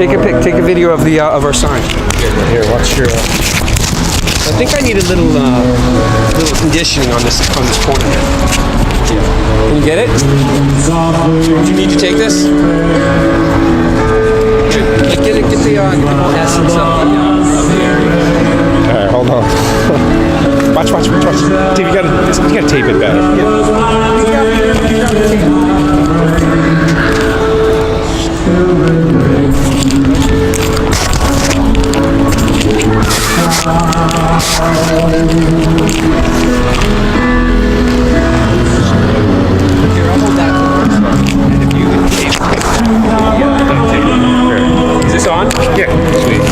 Take a video of the of our sign. Here, watch your. I think I need a little conditioning on this corner. Can you get it? Do you need to take this? Get the whole essence of the area. All right, hold on. Watch. Dave, you gotta tape it better. Here, I'll hold that. And if you tape it. Is this on? Yeah, sweet.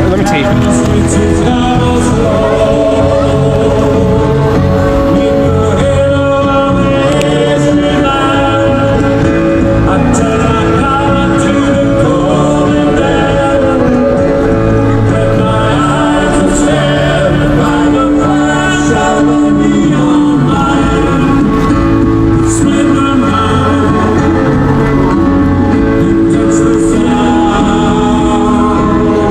Let me tape it.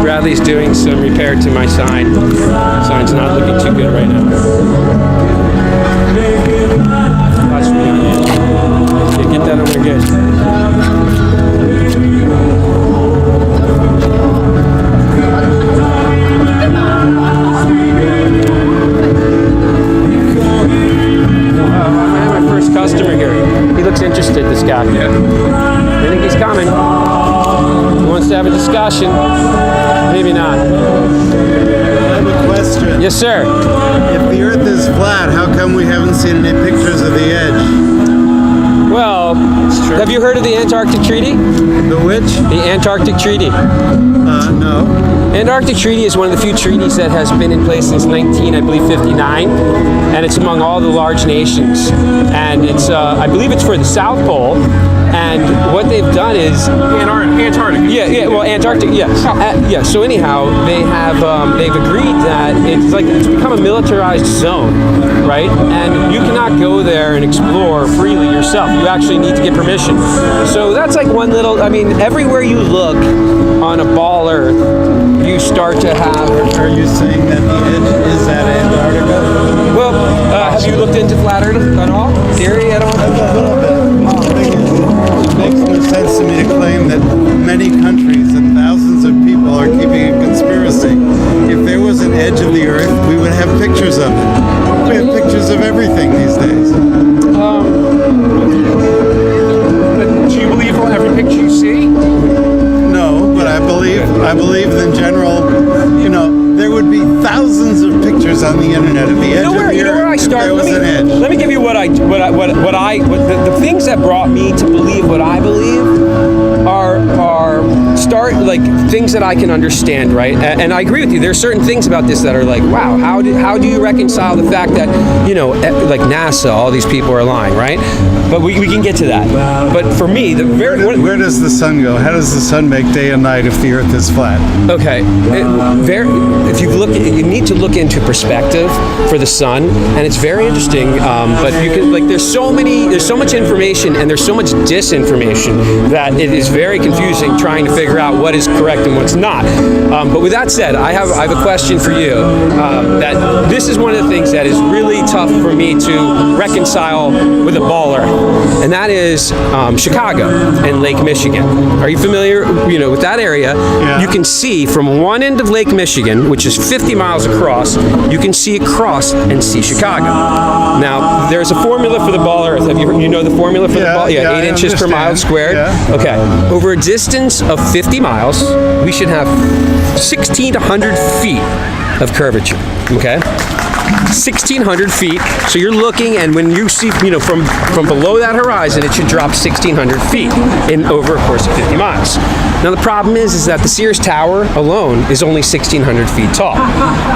Bradley's doing some repair to my sign. The sign's not looking too good right now. Watch me. Yeah, get that over good. I have my first customer here. He looks interested, this guy. Yeah. I think he's coming. He wants to have a discussion. Maybe not. I have a question. Yes, sir. If the Earth is flat, how come we haven't seen any pictures of the edge? Well, have you heard of the Antarctic Treaty? The which? The Antarctic Treaty. No. Antarctic Treaty is one of the few treaties that has been in place since 59, and it's among all the large nations. And it's, I believe it's for the South Pole. And what they've done is Antarctica. Yeah. Well, Antarctica. Yeah. So anyhow, they have they've agreed that it's become a militarized zone, right? And you cannot go there and explore freely yourself. You actually need to get permission. So that's like one little. I mean, everywhere you look on a ball Earth, you start to have. Are you saying that the edge is at Antarctica? Well, have you looked into flat Earth at all? Theory at all? A little bit. It makes no sense to me to claim that many countries and thousands of people are keeping a conspiracy. If there was an edge of the Earth, we would have pictures of it. We have pictures of everything these days. Do you believe every picture you see? No, but I believe in general, there would be thousands of pictures on the internet of the edge of the Earth. You know where I start? If there was an edge. Let me give you the things that brought me to believe what I believe are things that I can understand, right? And I agree with you. There are certain things about this that are like, wow, how do you reconcile the fact that, like NASA, all these people are lying, right? But we can get to that. But for me, where does the sun go? How does the sun make day and night if the Earth is flat? Okay, you need to look into perspective for the sun, and it's very interesting. But you can there's so much information and there's so much disinformation that it is very confusing trying to figure out what is correct and what's not. But with that said, I have a question for you. That this is one of the things that is really tough for me to reconcile with a baller, and that is Chicago and Lake Michigan. Are you familiar, with that area? Yeah. You can see from one end of Lake Michigan, which is 50 miles across, you can see across and see Chicago. Now, there's a formula for the ball Earth. Have you know the formula for the ball? 8 inches per mile squared. Yeah. Okay. Over a distance of 50 miles, we should have 1,600 feet of curvature. Okay. 1,600 feet. So you're looking, and when you see, from below that horizon, it should drop 1,600 feet in over a course of 50 miles. Now the problem is that the Sears Tower alone is only 1,600 feet tall.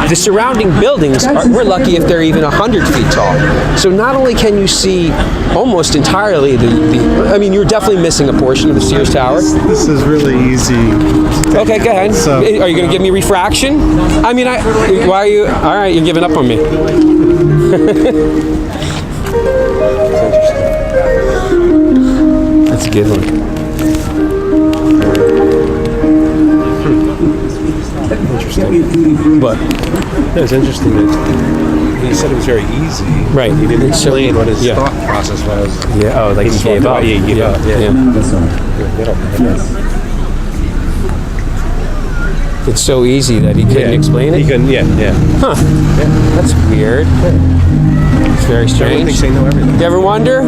The surrounding buildings, we're lucky if they're even 100 feet tall. So not only can you see almost entirely you're definitely missing a portion of the Sears Tower. This is really easy. Okay, go ahead. So, are you going to give me refraction? Why are you? All right, you're giving up on me. That's a good one. But It's interesting that he said it was very easy. right, He didn't explain what his yeah. thought process was. Yeah. Oh, like he just gave walked up. away. Yeah, he gave up. Yeah. Get up. It's so easy that he couldn't explain He it. couldn't. Yeah. Huh. That's weird. It's very Everyone strange. thinks they know everything. You ever wonder?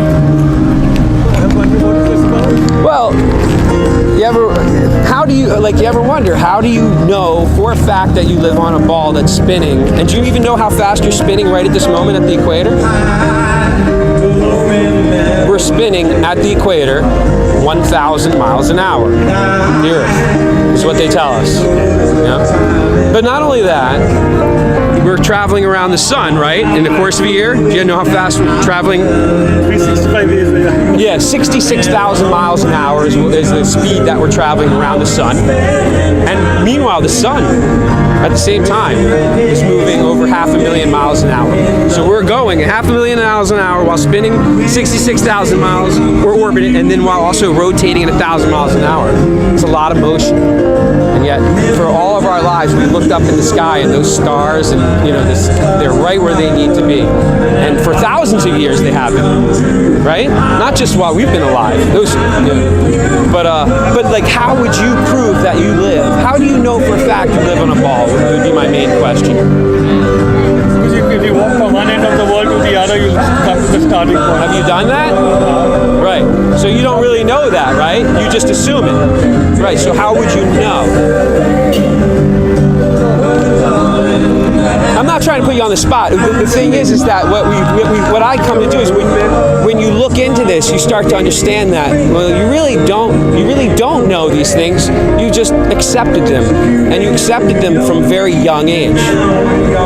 Well, you ever wonder, how do you know for a fact that you live on a ball that's spinning? And do you even know how fast you're spinning right at this moment at the equator? We're spinning at the equator 1,000 miles an hour. The Earth is what they tell us. Yeah? But not only that, we're traveling around the sun, right? In the course of a year. Do you know how fast we're traveling? 365 days. Yeah, 66,000 miles an hour is the speed that we're traveling around the sun. And meanwhile, the sun, at the same time, is moving over 500,000 miles an hour. So we're going 500,000 miles an hour while spinning 66,000 miles, we're orbiting, and then while also rotating at 1,000 miles an hour. It's a lot of motion. And yet, for all of our lives, we looked up in the sky and those stars, and they're right where they need to be. And for thousands of years, they have been, right? Not just while we've been alive. But like, how would you prove that you live? How do you know for a fact you live on a ball? Would be my main question. Because if you walk from one end of the world to the other, you'll come to the starting point. Have you done that? Right. So you don't really know that, right? You just assume it. Right. So how would you know? I'm not trying to put you on the spot. The thing is that what I come to do is when you look into this, you start to understand that you really don't know these things. You just accepted them, and you accepted them from very young age,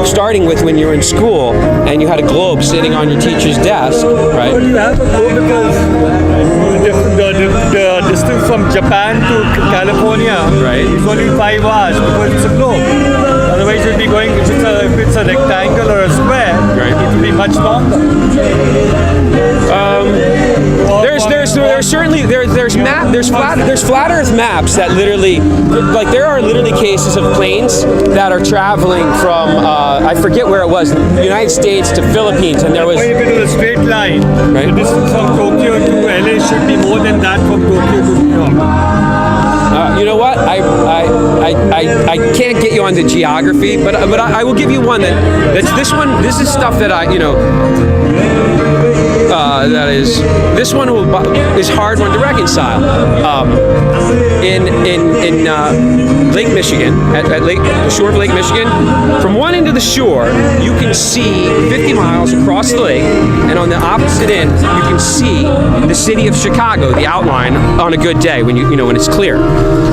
starting with when you were in school and you had a globe sitting on your teacher's desk, right? But you have to go because the distance from Japan to California is only 5 hours because it's a globe. Otherwise, you'll be going, if it's a rectangle or a square, it will be much longer. There's flat Earth maps that literally, like, there are literally cases of planes that are traveling from I forget where it was, the United States to Philippines, and there was. If it is a straight line, Right. the distance from Tokyo to LA should be more than that from Tokyo to New York. You know what? I can't get you on the geography, but I will give you one that's this one. This is stuff that this one is hard one to reconcile. In Lake Michigan, at the shore of Lake Michigan, from one end of the shore, you can see 50 miles across the lake, and on the opposite end, you can see the city of Chicago, the outline, on a good day when when it's clear.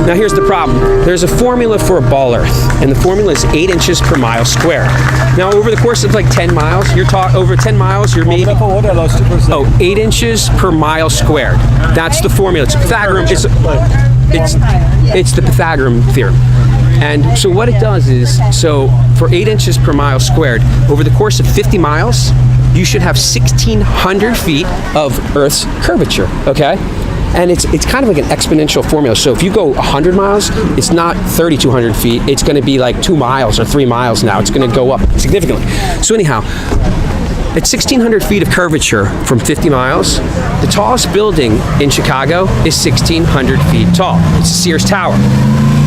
Now here's the problem. There's a formula for a ball Earth, and the formula is 8 inches per mile squared. Now over the course of like 10 miles, over 10 miles, you're maybe... What I lost it for a second. 8 inches per mile squared. That's the formula. It's Pythagorean. It's the Pythagorean theorem. And so what it does is, so for 8 inches per mile squared, over the course of 50 miles, you should have 1,600 feet of Earth's curvature, okay? And it's kind of like an exponential formula. So if you go 100 miles, it's not 3,200 feet. It's going to be like 2 miles or 3 miles now. It's going to go up significantly. So anyhow, at 1,600 feet of curvature from 50 miles, the tallest building in Chicago is 1,600 feet tall. It's Sears Tower.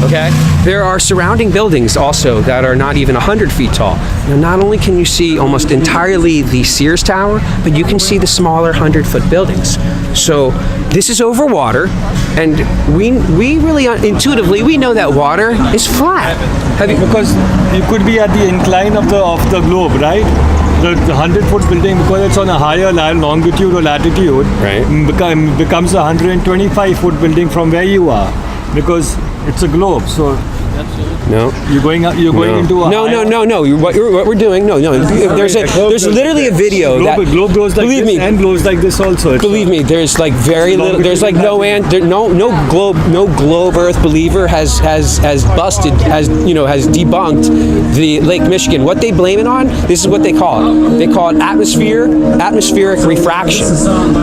Okay? There are surrounding buildings also that are not even 100 feet tall. Now, not only can you see almost entirely the Sears Tower, but you can see the smaller 100-foot buildings. So this is over water, and we really intuitively we know that water is flat. Because you could be at the incline of the globe, right? The 100-foot building, because it's on a higher longitude or latitude, Right. becomes a 125-foot building from where you are, because it's a globe. So No. you're going into a No. What we're doing? No. There's literally a video globe goes like believe this me, and blows like this also. Believe me, there's like very little. There's like no globe Earth believer has debunked the Lake Michigan. What they blame it on? This is what they call it. They call it atmospheric refraction.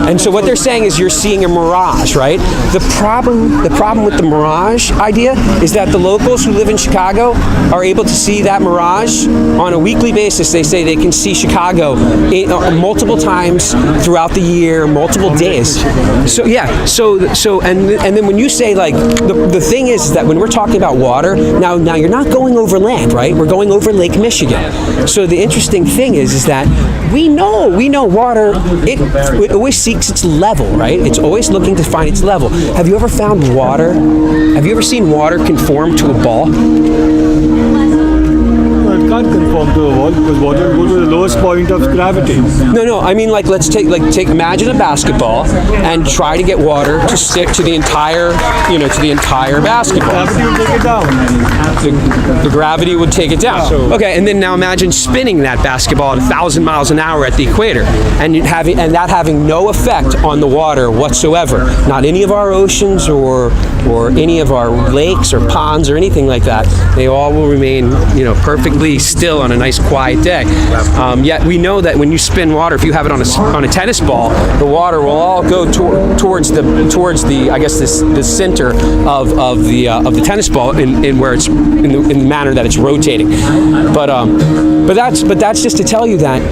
And so what they're saying is you're seeing a mirage, right? The problem with the mirage idea is that the locals who live in Chicago are able to see that mirage on a weekly basis. They say they can see Chicago multiple times throughout the year, multiple days. So yeah, so and then when you say like the thing is that when we're talking about water, now you're not going over land, right? We're going over Lake Michigan. So the interesting thing is that we know water. It always seeks its level, right? It's always looking to find its level. Have you ever found water? Have you ever seen water conform to a ball? It can't conform to a wall because water will go to the lowest point of gravity. No. I mean, let's imagine a basketball and try to get water to stick to the entire basketball. Gravity will take it down. The gravity would take it down. Okay, and then now imagine spinning that basketball at 1,000 miles an hour at the equator, and that having no effect on the water whatsoever. Not any of our oceans or any of our lakes or ponds or anything like that. They all will remain, perfectly still on a nice quiet day. Yet we know that when you spin water, if you have it on a tennis ball, the water will all go towards the I guess the center of the tennis ball in where it's in the manner that it's rotating. But that's just to tell you that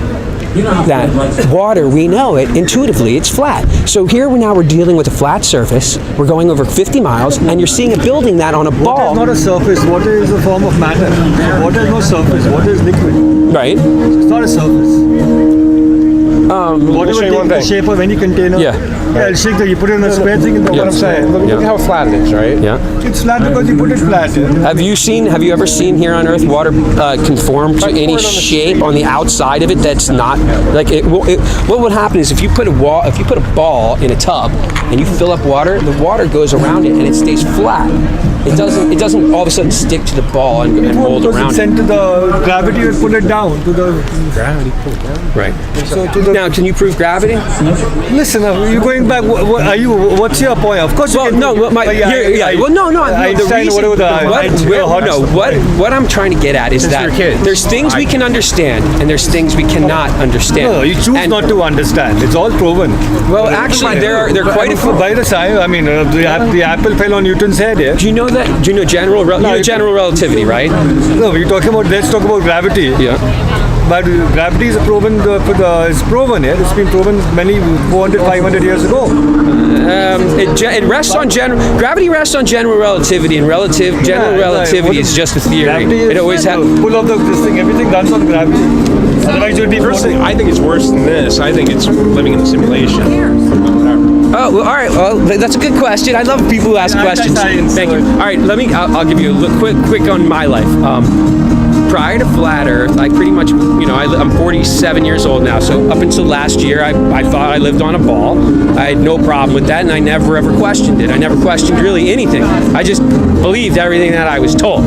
water, we know it intuitively, it's flat. So here we're dealing with a flat surface. We're going over 50 miles, and you're seeing a building that on a ball. Water is not a surface. Water is a form of matter. Water is no surface. Water is liquid. Right. It's not a surface. Water show you will one take the thing. shape of any container. Yeah. It'll shake you put it in a square thing. What I'm saying, look at how flat it is, right? Yeah. It's flat because you put it flat. Have you ever seen here on Earth water conform to any shape on the outside of it that's not like it? What would happen is if you put a ball in a tub and you fill up water, the water goes around it and it stays flat. It doesn't all of a sudden stick to the ball and mold around It's sent to the gravity will pull it down to the Gravity pull down. Right. So Now, can you prove gravity? listen, you're going back. What's your point? Of course. Well, you can no. prove- What I'm trying to get at is Since that we're kids. there's things we can understand and there's things we cannot understand. No, you choose And- not to understand. It's all proven. Well, actually, there are quite a few. By the time, I mean, the apple fell on Newton's head. Yeah. Do you know general relativity, right? No, let's talk about gravity. Yeah. But gravity is proven. It's proven. Yeah, it's been proven 400, 500 years ago. It rests on gravity rests on general relativity, and general relativity is just a theory. Gravity It always has. pull of this thing. Everything runs on gravity. Otherwise, you'd be Personally, I think it's worse than this. I think it's living in a simulation. Oh, well, all right. Well, that's a good question. I love people who ask questions. Science, Thank you. All right, I'll give you a look quick on my life. Prior to Flat Earth, I pretty much, I'm 47 years old now. So up until last year, I thought I lived on a ball. I had no problem with that, and I never ever questioned it. I never questioned really anything. I just believed everything that I was told.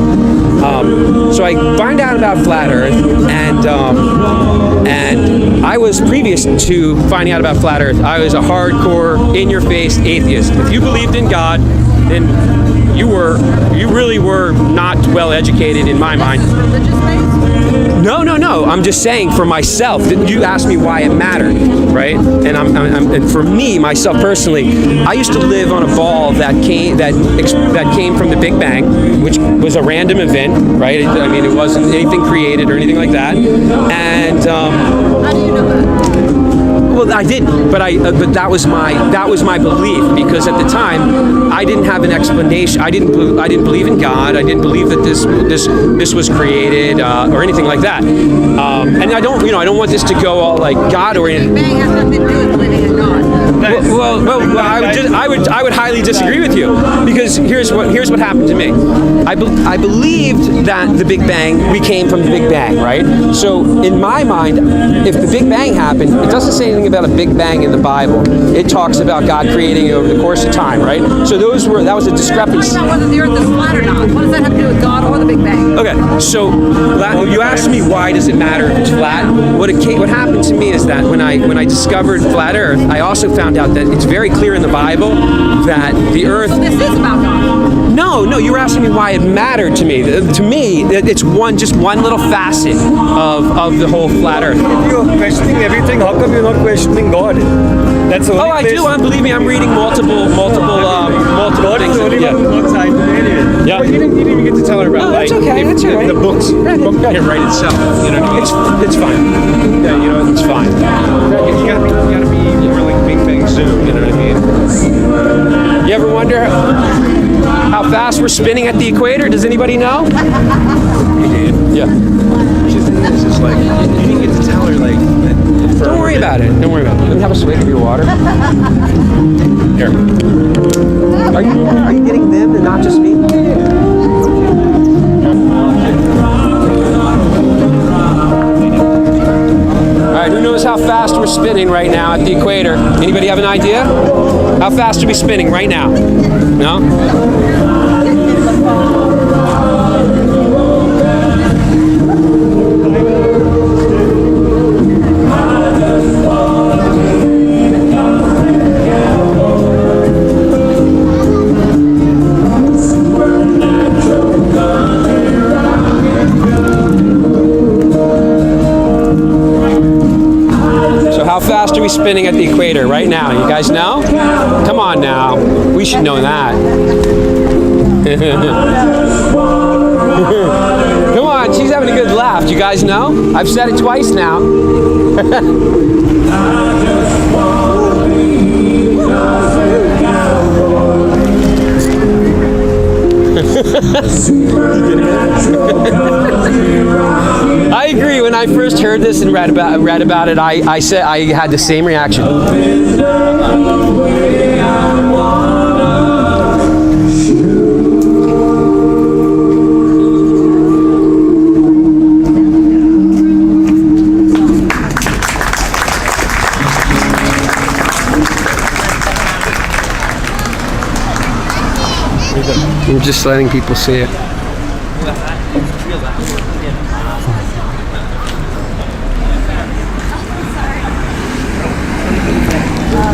So I find out about Flat Earth, and I was previous to finding out about Flat Earth, I was a hardcore, in-your-face atheist. If you believed in God, then you really were not well educated in my mind. No. I'm just saying for myself. You asked me why it mattered, right? And for me, myself personally, I used to live on a ball that came from the Big Bang, which was a random event, right? It wasn't anything created or anything like that. And How do you know that? Well, I didn't, but that was my belief, because at the time I didn't have an explanation. I didn't believe in God. I didn't believe that this was created or anything like that. And I don't want this to go all like God or anything. Big Bang has nothing to do with believing in God. Well, I would highly disagree with you, because here's what happened to me. I believed that the Big Bang, we came from the Big Bang, right? So in my mind, if the Big Bang happened, it doesn't say anything about a Big Bang in the Bible. It talks about God creating it over the course of time, right? So that was a discrepancy. Talking about whether the Earth is flat or not. What does that have to do with God or the Big Bang? Okay, so you asked me why does it matter if it's flat. What happened to me is that when I discovered flat Earth, I also found out that it's very clear in the Bible that the Earth. So this is about God. No, you were asking me why it mattered to me. To me, it's just one little facet of the whole flat Earth. If you're questioning everything, how come you're not questioning God? That's the only I place. do. Believe me, I'm reading multiple God is things. the only Yeah. one who's not scientific anyway. Yeah. Well, you didn't even get to tell her about No, that's like okay, that's all right. the book can't write itself. You know what I mean? It's fine. Yeah, you know, It's fine. you gotta be more like Big Bang Zoom. You know what I mean? You ever wonder how fast we're spinning at the equator? Does anybody know? Yeah. It's just like you didn't get to tell her like. Don't worry about it. Don't worry about it. Let me have a swig of your water. Here. Are you getting them and not just me? All right, who knows how fast we're spinning right now at the equator? Anybody have an idea? How fast are we spinning right now? No? How fast are we spinning at the equator right now? You guys know? Come on now. We should know that. Come on, she's having a good laugh. Do you guys know? I've said it twice now. I agree. When I first heard this and read about it, I said I had the same reaction. I'm just letting people see it.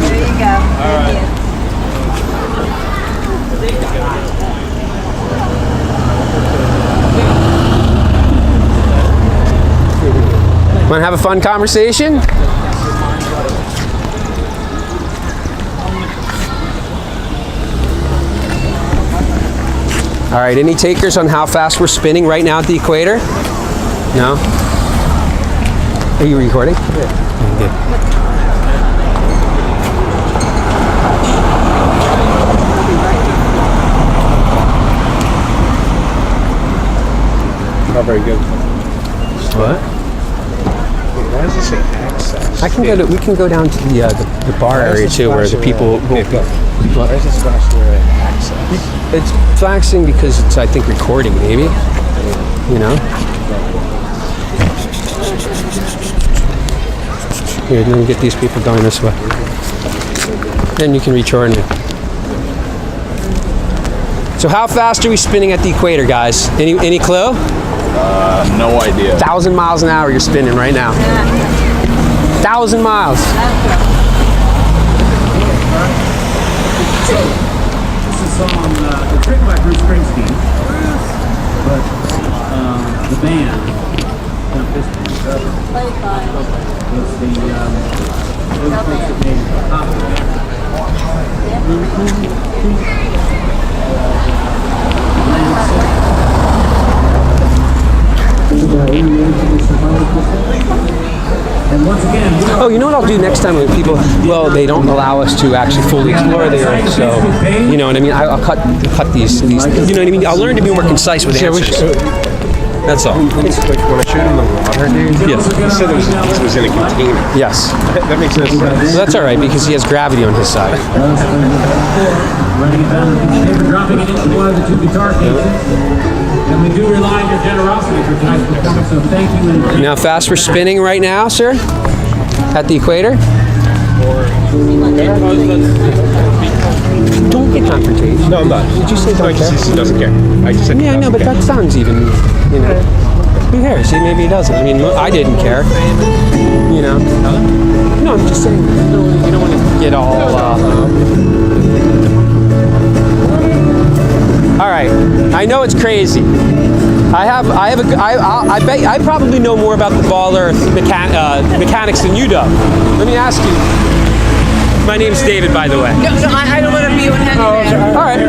There you go. Thank you. Want to have a fun conversation? All right, any takers on how fast we're spinning right now at the equator? No? Are you recording? Yeah. Good. Not very good. What? Why does it say access? I can go to. We can go down to the bar area too, where the people. Why does this flash there access? It's flashing because it's, I think, recording. Maybe. You know. Here, let me get these people going this way. Then you can rejoin me. So how fast are we spinning at the equator, guys? Any clue? No idea. 1,000 miles an hour you're spinning right now. 1,000 miles. This is a song, it's written by Bruce Springsteen, but the band, not this band, was the those folks that made it popular. And once again, Oh, you know what I'll do next time when people, well, they don't allow us to actually fully explore the Earth, so, you know what I mean? I'll cut these, you know what I mean? I'll learn to be more concise with answers. That's all. Like when I showed him the water, dude. Yes. He said it was in a container. Yes. That makes no sense. So that's all right, because he has gravity on his side. running it down the paper, dropping it into one of the two guitar cases. And we do rely on your generosity for tonight's performance, so thank you. And Now fast we're spinning right now, sir, at the equator. Don't get confrontation. No, I'm not. Did you say No, don't he care? just doesn't care. I just said he Yeah, I know, doesn't but care. that sounds even, you know. Who cares? See, maybe he doesn't. I mean, I didn't care. You know. No, I'm just saying. You don't want to get all. All right. I know it's crazy. I bet I probably know more about the ball earth mechanics than you do. Let me ask you. My name's David, by the way. No, I don't want to be on hand. All right.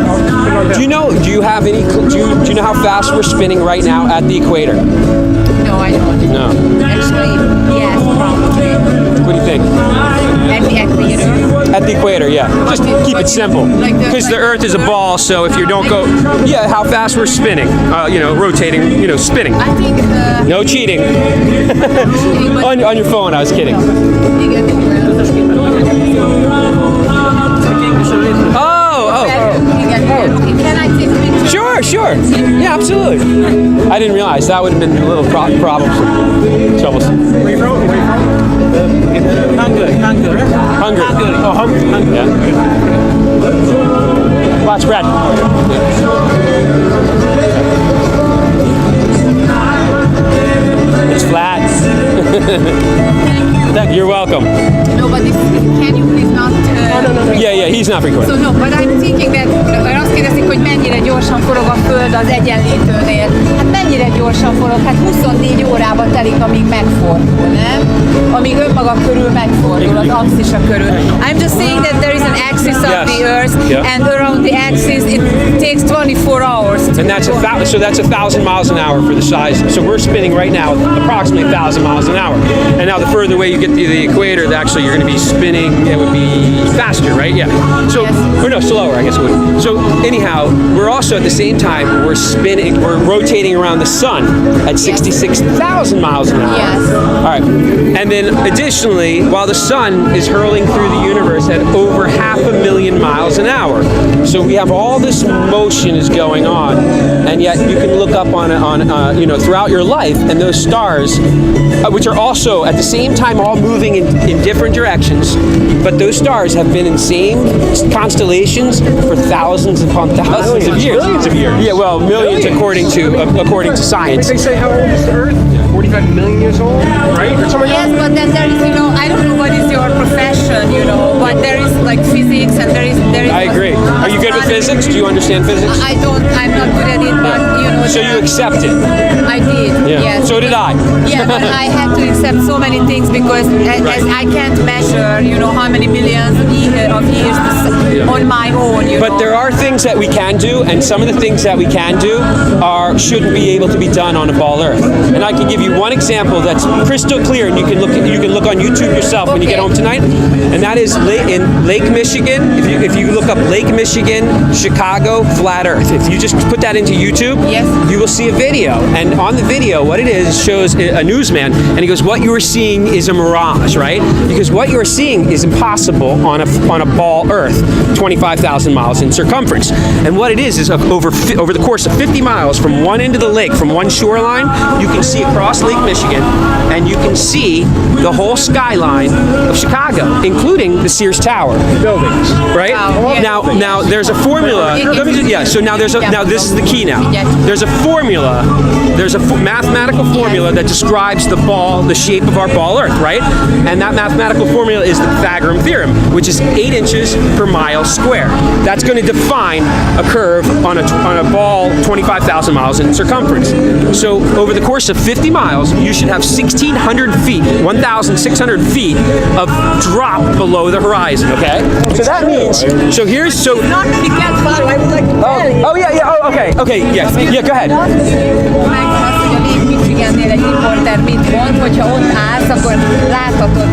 Do you know how fast we're spinning right now at the equator? No, I don't. No. Actually, yes, probably. What do you think? At the equator. At the equator, yeah. Just keep it simple. Because the Earth is a ball, so if you don't go, yeah, how fast we're spinning, rotating, spinning. I think. No cheating. on your phone, I was kidding. Can I take a picture? Sure. Yeah, absolutely. I didn't realize that would have been a little troublesome. Where you from? Hungary. Hungary. Oh, Hungary. Yeah. Watch, Brad. It's flat. You're welcome. No, but can you please not... Yeah, he's not recording. So no, but I'm thinking that, azt kérdezik, hogy mennyire gyorsan forog a Föld az egyenlítőnél. Hát mennyire gyorsan forog? Hát 24 órába telik, amíg megfordul, nem? Amíg önmaga körül megfordul, az axisa körül. I'm just saying that there is an axis of the Earth, and around the axis it takes 24 hours. And that's that's 1,000 miles an hour for the size. So we're spinning right now approximately 1,000 miles an hour. And now the further away you get to the equator, actually you're going to be spinning. It would be faster, right? Yeah. So, or no, slower, I guess it would. So anyhow, we're also at the same time we're rotating around the sun at 66,000 miles an hour. Yes. All right. And then additionally, while the sun is hurling through the universe at over 500,000 miles an hour. So we have all this motion is going on, and yet you can look up on throughout your life, and those stars, which are also at the same time all moving in different directions, but those stars have been in same constellations for thousands upon thousands of years. Millions of years. Yeah, well, millions according to science. They say how old is the Earth? 45 million years old, right? Or something Yes, but then there is, I don't know what is your profession, but there is like physics and there is. I agree. Are you good with physics? Do you understand physics? I'm not good at it, but So you accept it? I did. Yeah. Yes. So did I. Yeah, but I had to accept so many things because as I can't measure, how many millions of years on my own. But there are things that we can do, and some of the things that we can do shouldn't be able to be done on a ball Earth. And I can give you one example that's crystal clear, and you can look on YouTube yourself when you get home tonight. And that is in Lake Michigan. If you look up Lake Michigan, Chicago, flat Earth. If you just put that into YouTube, you will see a video. And on the video, what it is shows a newsman, and he goes, "What you are seeing is a mirage, right? Because what you are seeing is impossible on a ball Earth, 25,000 miles in circumference. And what it is over the course of 50 miles from one end of the lake, from one shoreline, you can see across Lake Michigan, and you can see the whole skyline of Chicago, including the Sears Tower buildings, right? Wow. Now there's a formula. So now this is the key. Now there's a formula. There's a mathematical formula that describes the shape of our ball Earth, right? And that mathematical formula is the Pythagorean theorem, which is 8 inches per mile square. That's going to define a curve on a ball 25,000 miles in circumference. So over the course of 50 miles, you should have 1,600 feet, 1,600 feet of drop below the horizon. Okay. So that means. Not to get far, I would like to tell you. Oh yeah. Oh, okay. Yeah. Go ahead. Meg azt, hogy a Lake Michigannél egy riporter mit mond, hogyha ott állsz, akkor láthatod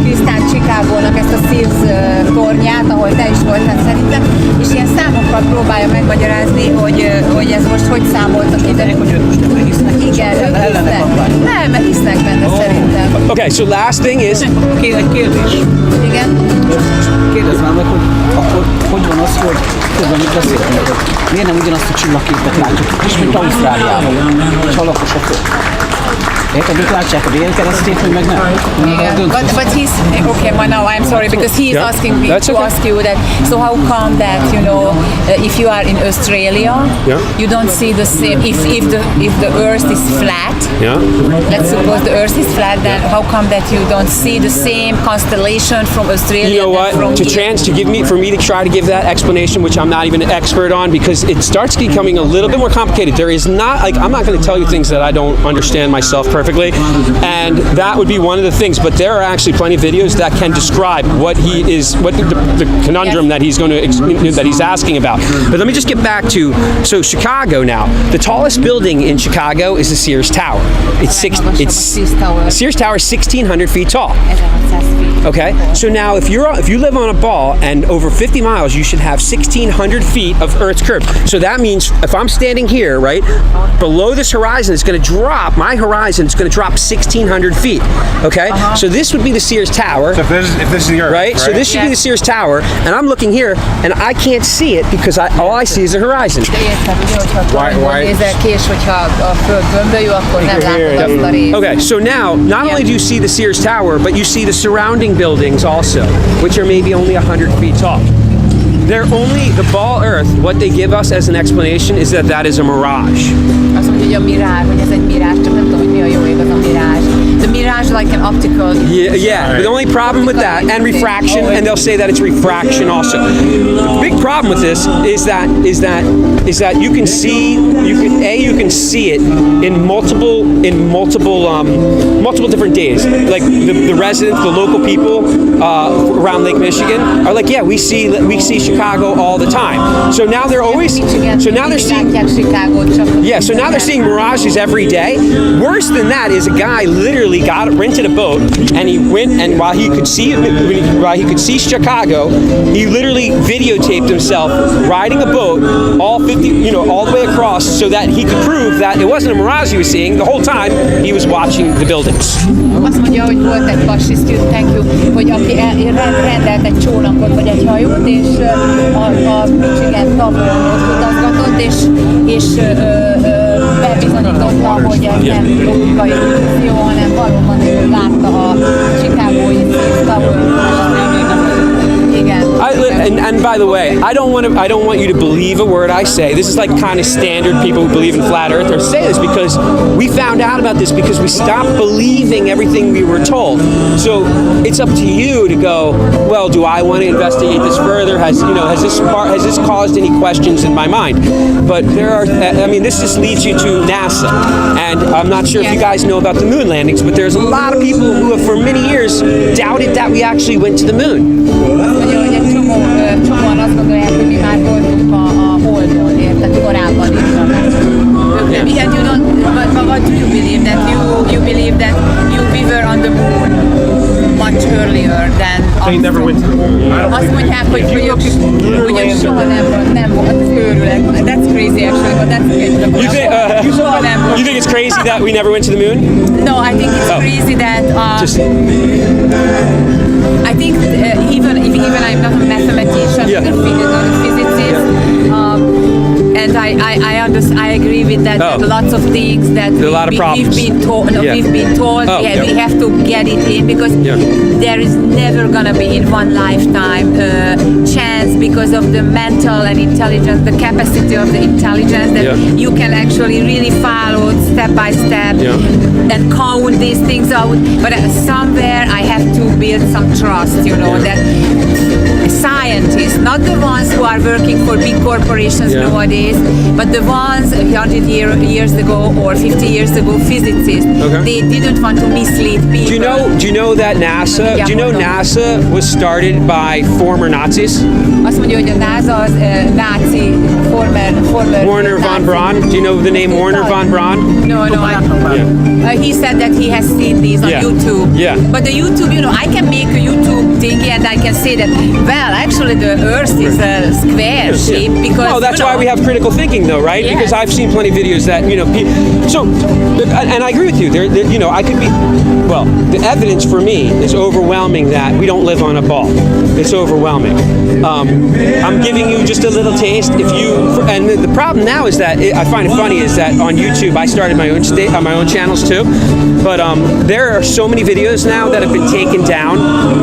tisztán Chicagónak ezt a Sears tornyát, ahol te is voltál szerintem, és ilyen számokkal próbálja megmagyarázni, hogy ez most hogy számoltak ide. Igen, nem, mert hisznek benne szerintem. Okay, so last thing is. Egy kérdés. Igen. Kérdezem meg, hogy akkor hogy van az, hogy közben mit beszéltünk, hogy miért nem ugyanazt a csillagképet látjuk itt is, mint Ausztráliában, és a lakosok. Érted, ők látják a délkeresztét, hogy meg nem. But he's okay. Well, now I'm sorry because he's asking me to ask you that. So how come that if you are in Australia, you don't see the same? If the Earth is flat, let's suppose the Earth is flat, then how come that you don't see the same constellation from Australia? You know what? For me to try to give that explanation, which I'm not even an expert on, because it starts becoming a little bit more complicated. There is not I'm not going to tell you things that I don't understand myself perfectly. perfectly, and that would be one of the things. But there are actually plenty of videos that can describe what the conundrum that he's that he's asking about. But let me just get back to Chicago now. The tallest building in Chicago is the Sears Tower. Sears Tower is 1,600 feet tall. Okay, so now if you live on a ball and over 50 miles, you should have 1,600 feet of Earth's curve. So that means if I'm standing here, right, below this horizon, it's going to drop. My horizon is going to drop 1,600 feet. Okay, so this would be the Sears Tower. So if this is the Earth, right? So this should be the Sears Tower, and I'm looking here, and I can't see it because all I see is the horizon. Okay, so now not only do you see the Sears Tower, but you see the surrounding buildings also, which are maybe only 100 feet tall. The ball Earth, what they give us as an explanation is that is a mirage. Azt mondja, hogy a mirázs, hogy ez egy mirázs, csak nem tudom, hogy mi a jó ég az a mirázs. The mirage like an optical. Yeah. But the only problem with that, and refraction, and they'll say that it's refraction also. The big problem with this is that you can see it in multiple different days. Like the residents, the local people around Lake Michigan are like, yeah, we see Chicago all the time. So now they're seeing mirages every day. Worse than that is a guy literally rented a boat, and he went, and while he could see Chicago, he literally videotaped himself riding a boat all the way across, so that he could prove that it wasn't a mirage he was seeing the whole time. He was watching the buildings. Azt mondja, hogy volt egy passi student, thank you, hogy aki rendelt egy csónakot vagy egy hajót, és a Michigan tavon utazgatott, és bebizonyította, hogy ez nem logikai illúzió, hanem valóban ő látta a chicagói tavon. Igen. And by the way, I don't want you to believe a word I say. This is like kind of standard people who believe in flat Earth or say this, because we found out about this because we stopped believing everything we were told. So it's up to you to go, well, do I want to investigate this further? Has this caused any questions in my mind? But this just leads you to NASA. And I'm not sure if you guys know about the moon landings, but there's a lot of people who have for many years doubted that we actually went to the moon. Csomóan azt gondolják, hogy mi már voltunk a Holdon, érted, korábban is. And you don't, but what do you believe? That you believe that we were on the moon much earlier than They never went to the moon. Azt mondják, hogy soha nem volt, ez őrület. That's crazy actually, but that's okay. You think it's crazy that we never went to the moon? No, I think it's crazy that I think even I'm not a mathematician, Yeah. not a physicist, and I agree with that. That lots of things that we've been told. We have to get it in, because there is never gonna be in one lifetime chance, because of the mental and intelligence, the capacity of the intelligence that you can actually really follow step by step and count these things out. But somewhere I have to build some trust, that scientists, not the ones who are working for big corporations nowadays, but the ones 100 years ago or 50 years ago, physicists, they didn't want to mislead people. Do you know that NASA? Do you know NASA was started by former Nazis? Azt mondja, hogy a NASA az náci former Warner von Braun. Do you know the name Warner von Braun? No. He said that he has seen these on YouTube. Yeah. But the YouTube, I can make a YouTube thing and I can say that, well, actually the Earth is a square shape because. Well, that's why we have critical thinking, though, right? Yes. Because I've seen plenty of videos that and I agree with you. I could be. Well, the evidence for me is overwhelming that we don't live on a ball. It's overwhelming. I'm giving you just a little taste. And the problem now is that I find it funny is that on YouTube I started my own channels too, but there are so many videos now that have been taken down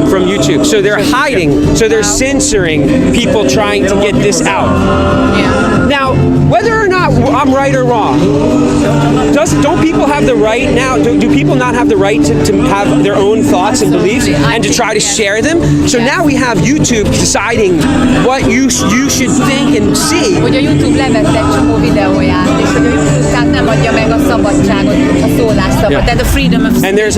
from YouTube. So they're hiding. So they're censoring people trying to get this out. Yeah. Now, whether or not I'm right or wrong don't people have the right now? Do people not have the right to have their own thoughts and beliefs and to try to share them? So now we have YouTube deciding what you should think and see. Hogy a YouTube levette egy csomó videóját, és hogy a YouTube tehát nem adja meg a szabadságot, a szólásszabad, Yeah. tehát a freedom of speech. And there's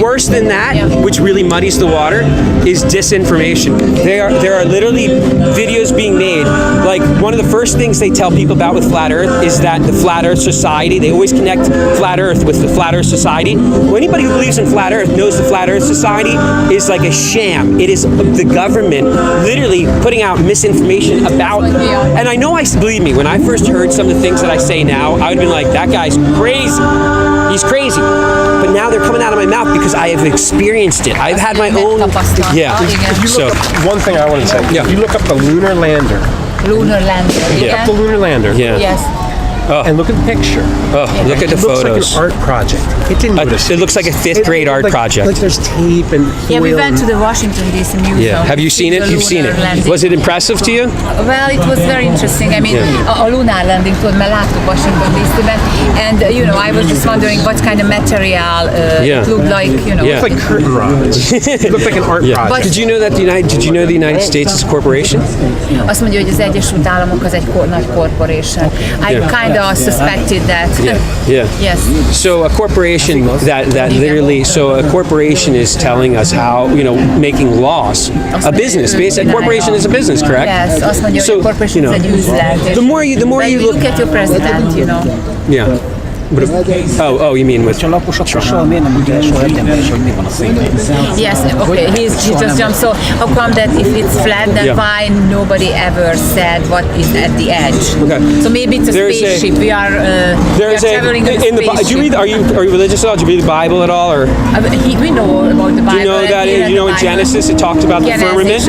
worse than that, which really muddies the water, is disinformation. There are literally videos being made. Like one of the first things they tell people about with Flat Earth is that the Flat Earth Society, they always connect Flat Earth with the Flat Earth Society. Well, anybody who believes in Flat Earth knows the Flat Earth Society is like a sham. It is the government literally putting out misinformation about, and I know, believe me, when I first heard some of the things that I say now, I would have been like, that guy's crazy. He's crazy. But now they're coming out of my mouth because I have experienced it. I've had my own. Yeah. If you look up, one thing I want to say. Yeah. If you look up the lunar lander. Lunar lander. Look up the lunar lander. Yeah. Yes. And look at the picture. Oh, look at the It looks photos. like an art project. It didn't. It looks like a fifth grade art project. Like there's tape and foil. Yeah, we went to the Washington DC Museum. Yeah. Have you seen it? You've seen it. Was it impressive to you? Well, it was very interesting. I mean, a lunar landing, tudod, mert láttuk Washington DC-ben, and I was just wondering what kind of material it looked like, Yeah. It looked like curtain rods. It looked like an art project. Did you know that the United States is a corporation? Azt mondja, hogy az Egyesült Államok az egy nagy corporation. I kind of suspected that. Yeah. Yes. So a corporation that literally, a corporation is telling us how, making laws. A business, basically, a corporation is a business, correct? Yes. Azt mondja, hogy a corporation is egy üzlet. The more you look at your president, Yeah. But you mean with Ha laposabb soha miért nem ugye soha egyenes, hogy mi van a szélén? Yes, okay, he just jumped. So how come that if it's flat, then why nobody ever said what is at the edge? Okay. So maybe it's a spaceship. We are traveling in a spaceship. Do you read? Are you religious at all? Do you read the Bible at all, or we know about the Bible. do you know that? In Genesis it talked about the firmament.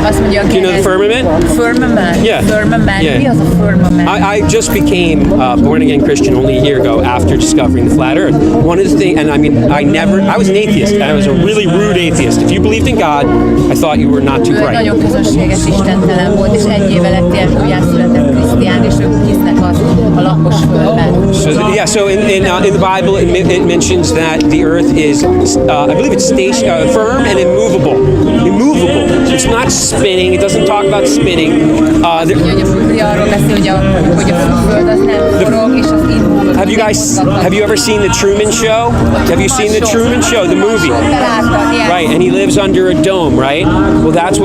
Do you know the firmament? Firmament. Yeah. Firmament. Yeah. Mi az a firmament? I just became a born again Christian only a year ago after discovering the flat Earth. One of the things, and I was an atheist, and I was a really rude atheist. If you believed in God, I thought you were not too bright. Nagyon közönséges istentelen volt, és egy éve lettél újjászületett krisztián, és ők hisznek a lapos földben. So in the Bible it mentions that the Earth is, I believe it's firm and immovable. Immovable. It's not spinning. It doesn't talk about spinning. Arról beszél, hogy a föld az nem forog, és az immovable. Have you ever seen the Truman Show? Have you seen the Truman Show, the movie? Right, and he lives under a dome, right? Well, that's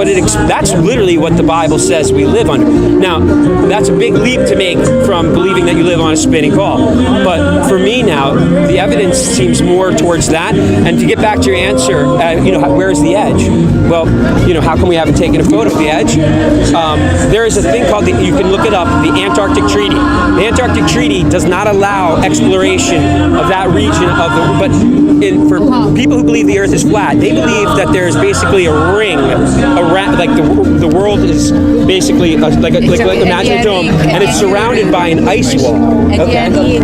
literally what the Bible says we live under. Now, that's a big leap to make from believing that you live on a spinning ball. But for me now, the evidence seems more towards that. And to get back to your answer, where's the edge? Well, how come we haven't taken a photo of the edge? There is a thing called, you can look it up, the Antarctic Treaty. The Antarctic Treaty does not allow exploration of that region for people who believe the Earth is flat, they believe that there's basically a ring around, like the world is basically imagine a dome, and it's surrounded by an ice wall. Egy ilyen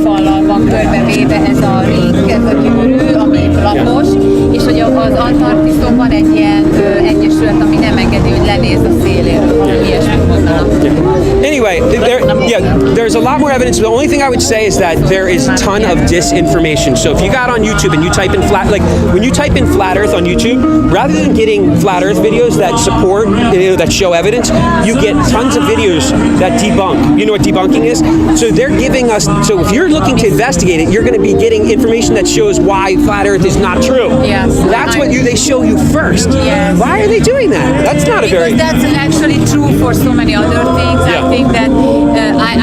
fallal van körbevéve ez a ring, ez a gyűrű, ami lapos, és hogy az Antarktiszon van egy ilyen egyesület, ami nem engedi, hogy lenéz a széléről, ilyesmit mondanak. Anyway, there's a lot more evidence. The only thing I would say is that there is a ton of disinformation. So if you got on YouTube and you type in when you type in flat Earth on YouTube, rather than getting flat Earth videos that support, that show evidence, you get tons of videos that debunk. You know what debunking is? So they're giving us. So if you're looking to investigate it, you're going to be getting information that shows why flat Earth is not true. Yes. That's what they show you first. Yes. Why are they doing that? That's not because that's actually true for so many other things. Yeah. I think that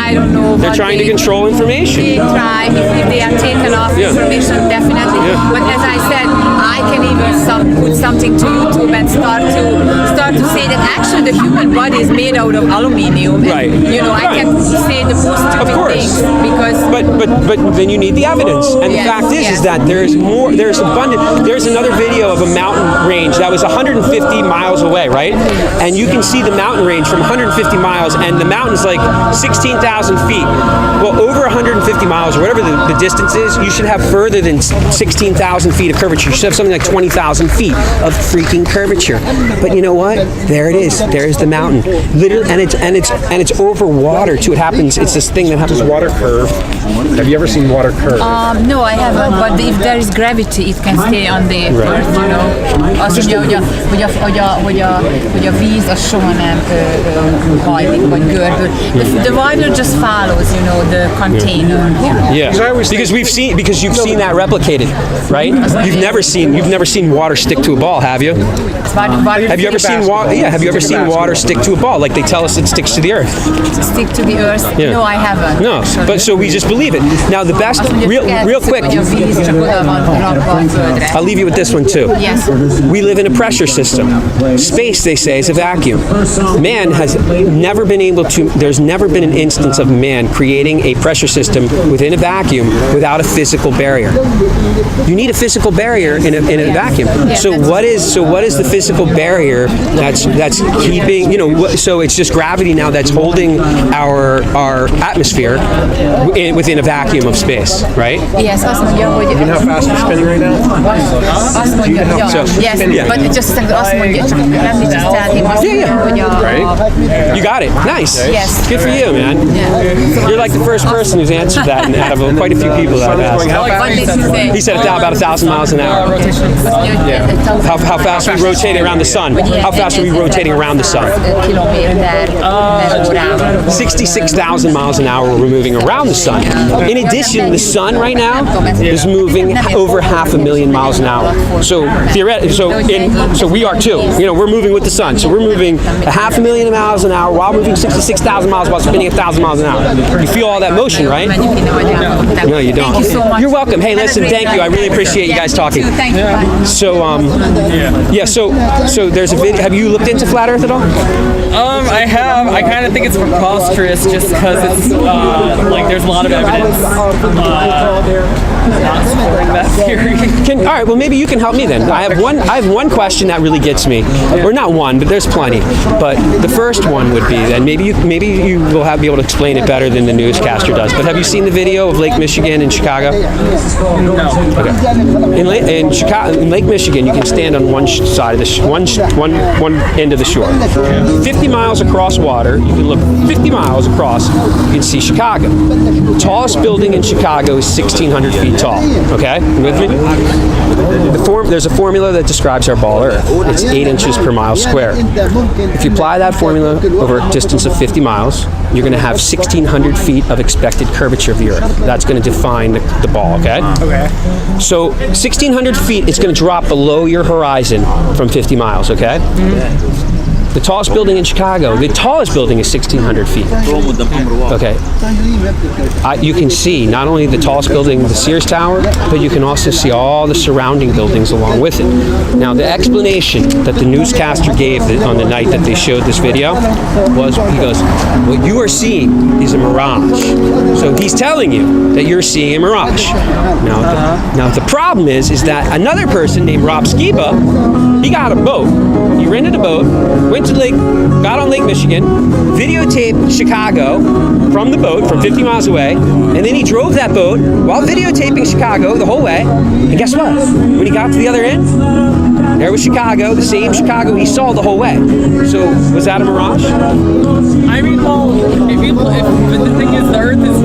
I don't know. They're trying to control information. They try. If they are taken off information, definitely. Yeah. But as I said, I can even put something to YouTube and start to say that actually the human body is made out of aluminium. And, Right. I can say the most stupid things because. But then you need the evidence, and the fact is that there's more. There's another video of a mountain range that was 150 miles away, right? And you can see the mountain range from 150 miles, and the mountain's like 16,000 feet. Well, over 150 miles, or whatever the distance is, you should have further than 16,000 feet of curvature. You should have something like 20,000 feet of freaking curvature. But you know what? There it is. There's the mountain. Literally, and it's over water too. It happens. It's this thing that happens. Water curve. Have you ever seen water curve? No, I haven't, but if there is gravity, it can stay on the earth, you know. Azt mondja, hogy a víz az soha nem hajlik, vagy görbül. The water just follows, you know, the container. Yeah, because you've seen that replicated, right? You've never seen water stick to a ball, have you? Have you ever seen water? Yeah, have you ever seen water stick to a ball? Like they tell us it sticks to the earth. Stick to the earth? Yeah. No, I haven't. No, but so we just believe it. Now the best, real quick. I'll leave you with this one too. Yes. We live in a pressure system. Space, they say, is a vacuum. Man has never been able to. There's never been an instance of man creating a pressure system within a vacuum without a physical barrier. You need a physical barrier in a vacuum. Yeah, so what is the physical barrier that's keeping, you know, so it's just gravity now that's holding our atmosphere within a vacuum of space, right? Yes, azt mondja, hogy... You know how fast you're spinning right now? Azt mondja, yes, but just azt mondja, csak nem just tell him, azt mondja, hogy Right? You got it. Nice. Yes. Good for you, man. Yeah. You're like the first person who's answered that and out of quite a few people that I've asked. What did he say? He said about 1,000 miles an hour. How fast are we rotating around the sun? How fast are we rotating around the sun? 66,000 miles an hour we're moving around the sun. In addition, the sun right now is moving over 500,000 miles an hour. So theoretically, so we are too. You know, we're moving with the sun. So we're moving 500,000 miles an hour while moving 66,000 miles while spinning 1,000 miles an hour. You feel all that motion, right? No, you don't. Thank you so much. You're welcome. Hey, listen, thank you. I really appreciate you guys talking. Thank you. Bye. So, so there's a video. Have you looked into flat Earth at all? I have. I kind of think it's preposterous just because it's like there's a lot of evidence not supporting that theory. All right. Well, maybe you can help me then. I have one question that really gets me, or not one, but there's plenty. But the first one would be, and maybe you will be able to explain it better than the newscaster does. But have you seen the video of Lake Michigan in Chicago? No. Okay. In Lake Michigan, you can stand on one side of the one end of the shore. 50 miles across water, you can look 50 miles across, you can see Chicago. The tallest building in Chicago is 1,600 feet tall. Okay, you with me? There's a formula that describes our ball Earth. It's 8 inches per mile square. If you apply that formula over a distance of 50 miles, you're going to have 1,600 feet of expected curvature of the Earth. That's going to define the ball, okay? Okay. So 1,600 feet, it's going to drop below your horizon from 50 miles, okay? Mm-hmm. The tallest building in Chicago, the tallest building is 1,600 feet. Okay. You can see not only the tallest building, the Sears Tower, but you can also see all the surrounding buildings along with it. Now, the explanation that the newscaster gave on the night that they showed this video was, he goes, what you are seeing is a mirage. So he's telling you that you're seeing a mirage. Now the problem is that another person named Rob Skiba, he got a boat. He rented a boat, went to got on Lake Michigan, videotaped Chicago from the boat from 50 miles away, and then he drove that boat while videotaping Chicago the whole way. And guess what? When he got to the other end, there was Chicago, the same Chicago he saw the whole way. So was that a mirage? I mean, well, but the thing is, the Earth is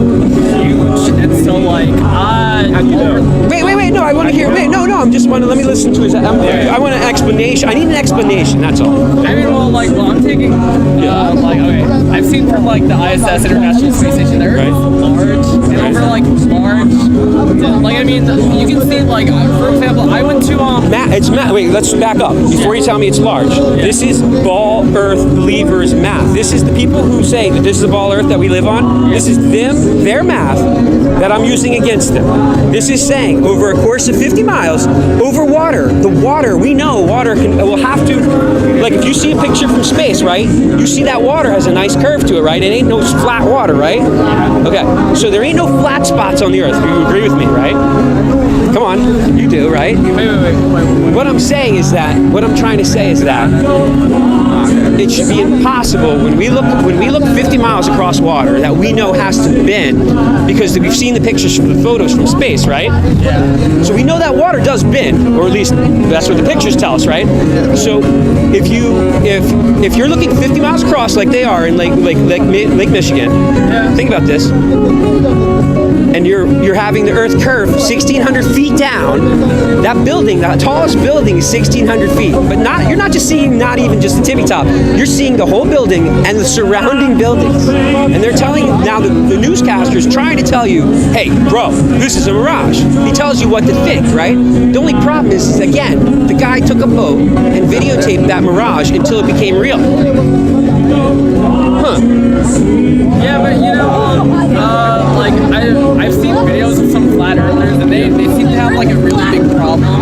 huge, and so like, how do you know? Wait, no, I want to hear. Wait, no, let me listen to his. I want an explanation. I need an explanation. That's all. I mean, I'm taking, okay, I've seen from like the ISS International Space Station, the Earth is large, and over like large, like I mean, you can see like, for example, I went to Wait, let's back up before you tell me it's large. This is ball Earth believers math. This is the people who say that this is the ball Earth that we live on. This is their math that I'm using against them. This is saying over a course of 50 miles over water. The water, we know water will have to, like if you see a picture from space, right? You see that water has a nice curve to it, right? It ain't no flat water, right? Okay, so there ain't no flat spots on the Earth. You agree with me, right? Come on, you do, right? Wait. What I'm saying is that, what I'm trying to say is that it should be impossible when we look 50 miles across water that we know has to bend, because we've seen the pictures from the photos from space, right? Yeah. So we know that water does bend, or at least that's what the pictures tell us, right? So if you're looking 50 miles across like they are in Lake Michigan, think about this. And you're having the Earth curve 1,600 feet down. That building, the tallest building, is 1,600 feet. But you're not just seeing not even just the tippy top. You're seeing the whole building and the surrounding buildings. And they're telling now the newscaster's trying to tell you, hey, bro, this is a mirage. He tells you what to think, right? The only problem is again, the guy took a boat and videotaped that mirage until it became real. Huh. Yeah, but you know, like I've seen videos of some flat earthers, and they seem to have like a really big problem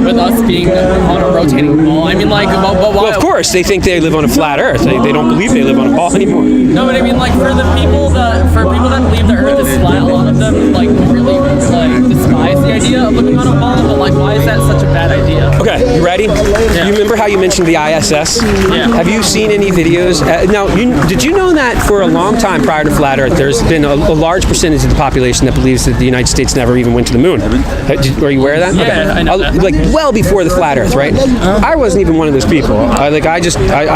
with us being on a rotating ball. I mean, like, but why? Well, of course, they think they live on a flat Earth. They don't believe they live on a ball anymore. No, but I mean, like, for people that believe the Earth is flat, a lot of them like really like despise the idea of looking on a ball. But like, why is that such a bad idea? Okay, you ready? Yeah. You remember how you mentioned the ISS? Yeah. Have you seen any videos? Now, did you know that for a long time prior to flat Earth, there's been a large percentage of the population that believes that the United States never even went to the moon? Are you aware of that? Yeah, okay. I know that. Like well before the flat Earth, right? I wasn't even one of those people. I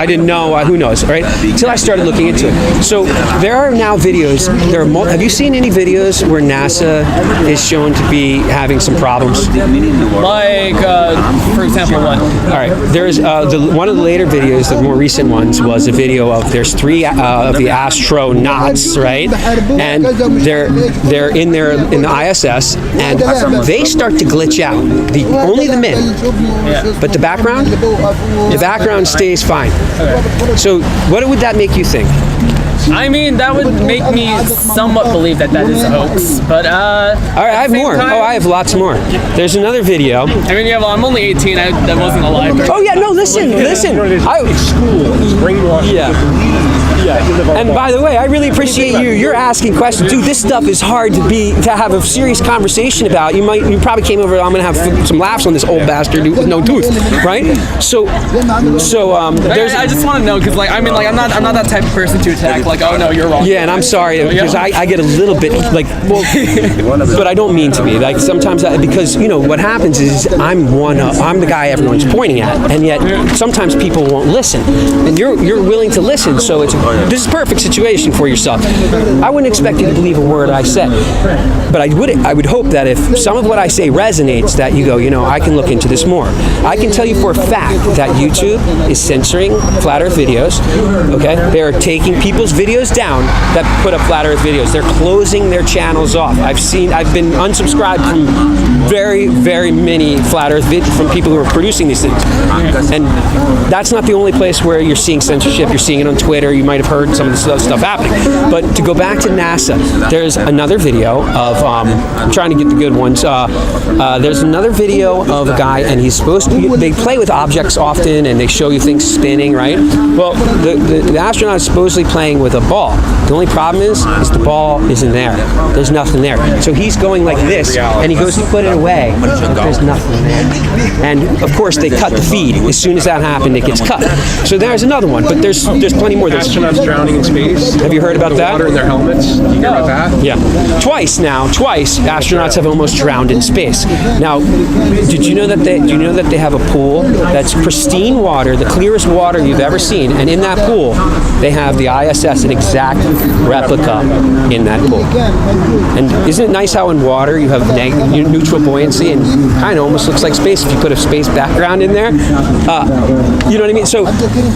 didn't know. Who knows, right? Until I started looking into it. So there are now videos. Have you seen any videos where NASA is shown to be having some problems? Like, for example, what? All right. There's one of the later videos, the more recent ones, was a video of there's three of the astronauts, right? And they're in the ISS, and they start to glitch out. Only the men, but the background stays fine. So what would that make you think? I mean, that would make me somewhat believe that is a hoax, but all right, I have more. I have lots more. There's another video. I mean, yeah, well, I'm only 18. That wasn't alive. Oh yeah, no, listen. It's school. It's brainwashing. Yeah. And by the way, I really appreciate you. You're asking questions, dude. This stuff is hard to have a serious conversation about. You probably came over. I'm gonna have some laughs on this old bastard with no tooth, right? So there's. I just want to know because, like, I mean, like, I'm not that type of person to attack. Like, oh no, you're wrong. Yeah, and I'm sorry because I get a little bit like, well, but I don't mean to be like sometimes because you know what happens is I'm the guy everyone's pointing at, and yet sometimes people won't listen, and you're willing to listen, so this is a perfect situation for yourself. I wouldn't expect you to believe a word I said, but I would hope that if some of what I say resonates, that you go, you know, I can look into this more. I can tell you for a fact that YouTube is censoring flat Earth videos. Okay, they are taking people's videos down that put up flat Earth videos. They're closing their channels off. I've been unsubscribed from very, very many flat Earth videos from people who are producing these things. And that's not the only place where you're seeing censorship. You're seeing it on Twitter. You might have heard some of this stuff happening. But to go back to NASA, there's another video of, I'm trying to get the good ones. There's another video of a guy, and he's supposed to, they play with objects often, and they show you things spinning, right? Well, the astronaut is supposedly playing with a ball. The only problem is the ball isn't there. There's nothing there. So he's going like this, and he goes to put it away. There's nothing there. And of course, they cut the feed. As soon as that happened, it gets cut. So there's another one, but there's plenty more. There's astronauts drowning in space. Have you heard about that? Water in their helmets. Do you hear about that? Yeah. Twice, astronauts have almost drowned in space. Now, did you know that they have a pool that's pristine water, the clearest water you've ever seen, and in that pool, they have the ISS, an exact replica in that pool. And isn't it nice how in water you have neutral buoyancy and kind of almost looks like space if you put a space background in there? You know what I mean? So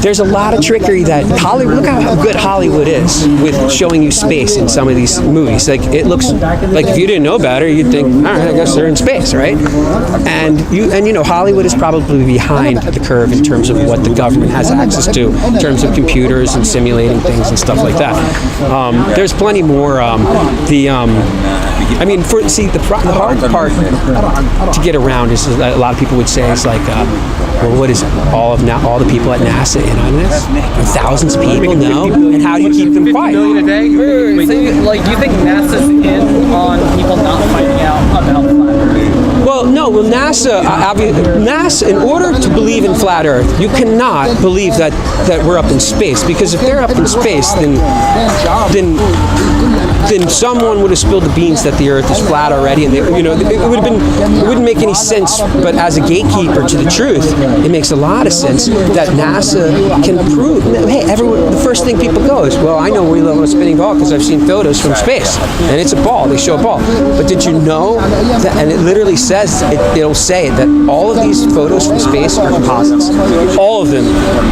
there's a lot of trickery that Hollywood, look how good Hollywood is with showing you space in some of these movies. Like it looks like if you didn't know better, you'd think, all right, I guess they're in space, right? And you know, Hollywood is probably behind the curve in terms of what the government has access to in terms of computers and simulating things and stuff like that. There's plenty more. I mean, the hard part to get around is a lot of people would say is like Well, what is it? All the people at NASA in on this? Thousands of people know, and how do you keep them quiet? So you think NASA's in on people not finding out about flat Earth? Well, no. Well, NASA, in order to believe in flat Earth, you cannot believe that we're up in space, because if they're up in space, then someone would have spilled the beans that the Earth is flat already, and it wouldn't make any sense. But as a gatekeeper to the truth, it makes a lot of sense that NASA can prove. Hey, the first thing people go is, well, I know we live on a spinning ball because I've seen photos from space, and it's a ball. They show a ball. But did you know that? And it literally says it'll say that all of these photos from space are composites, all of them,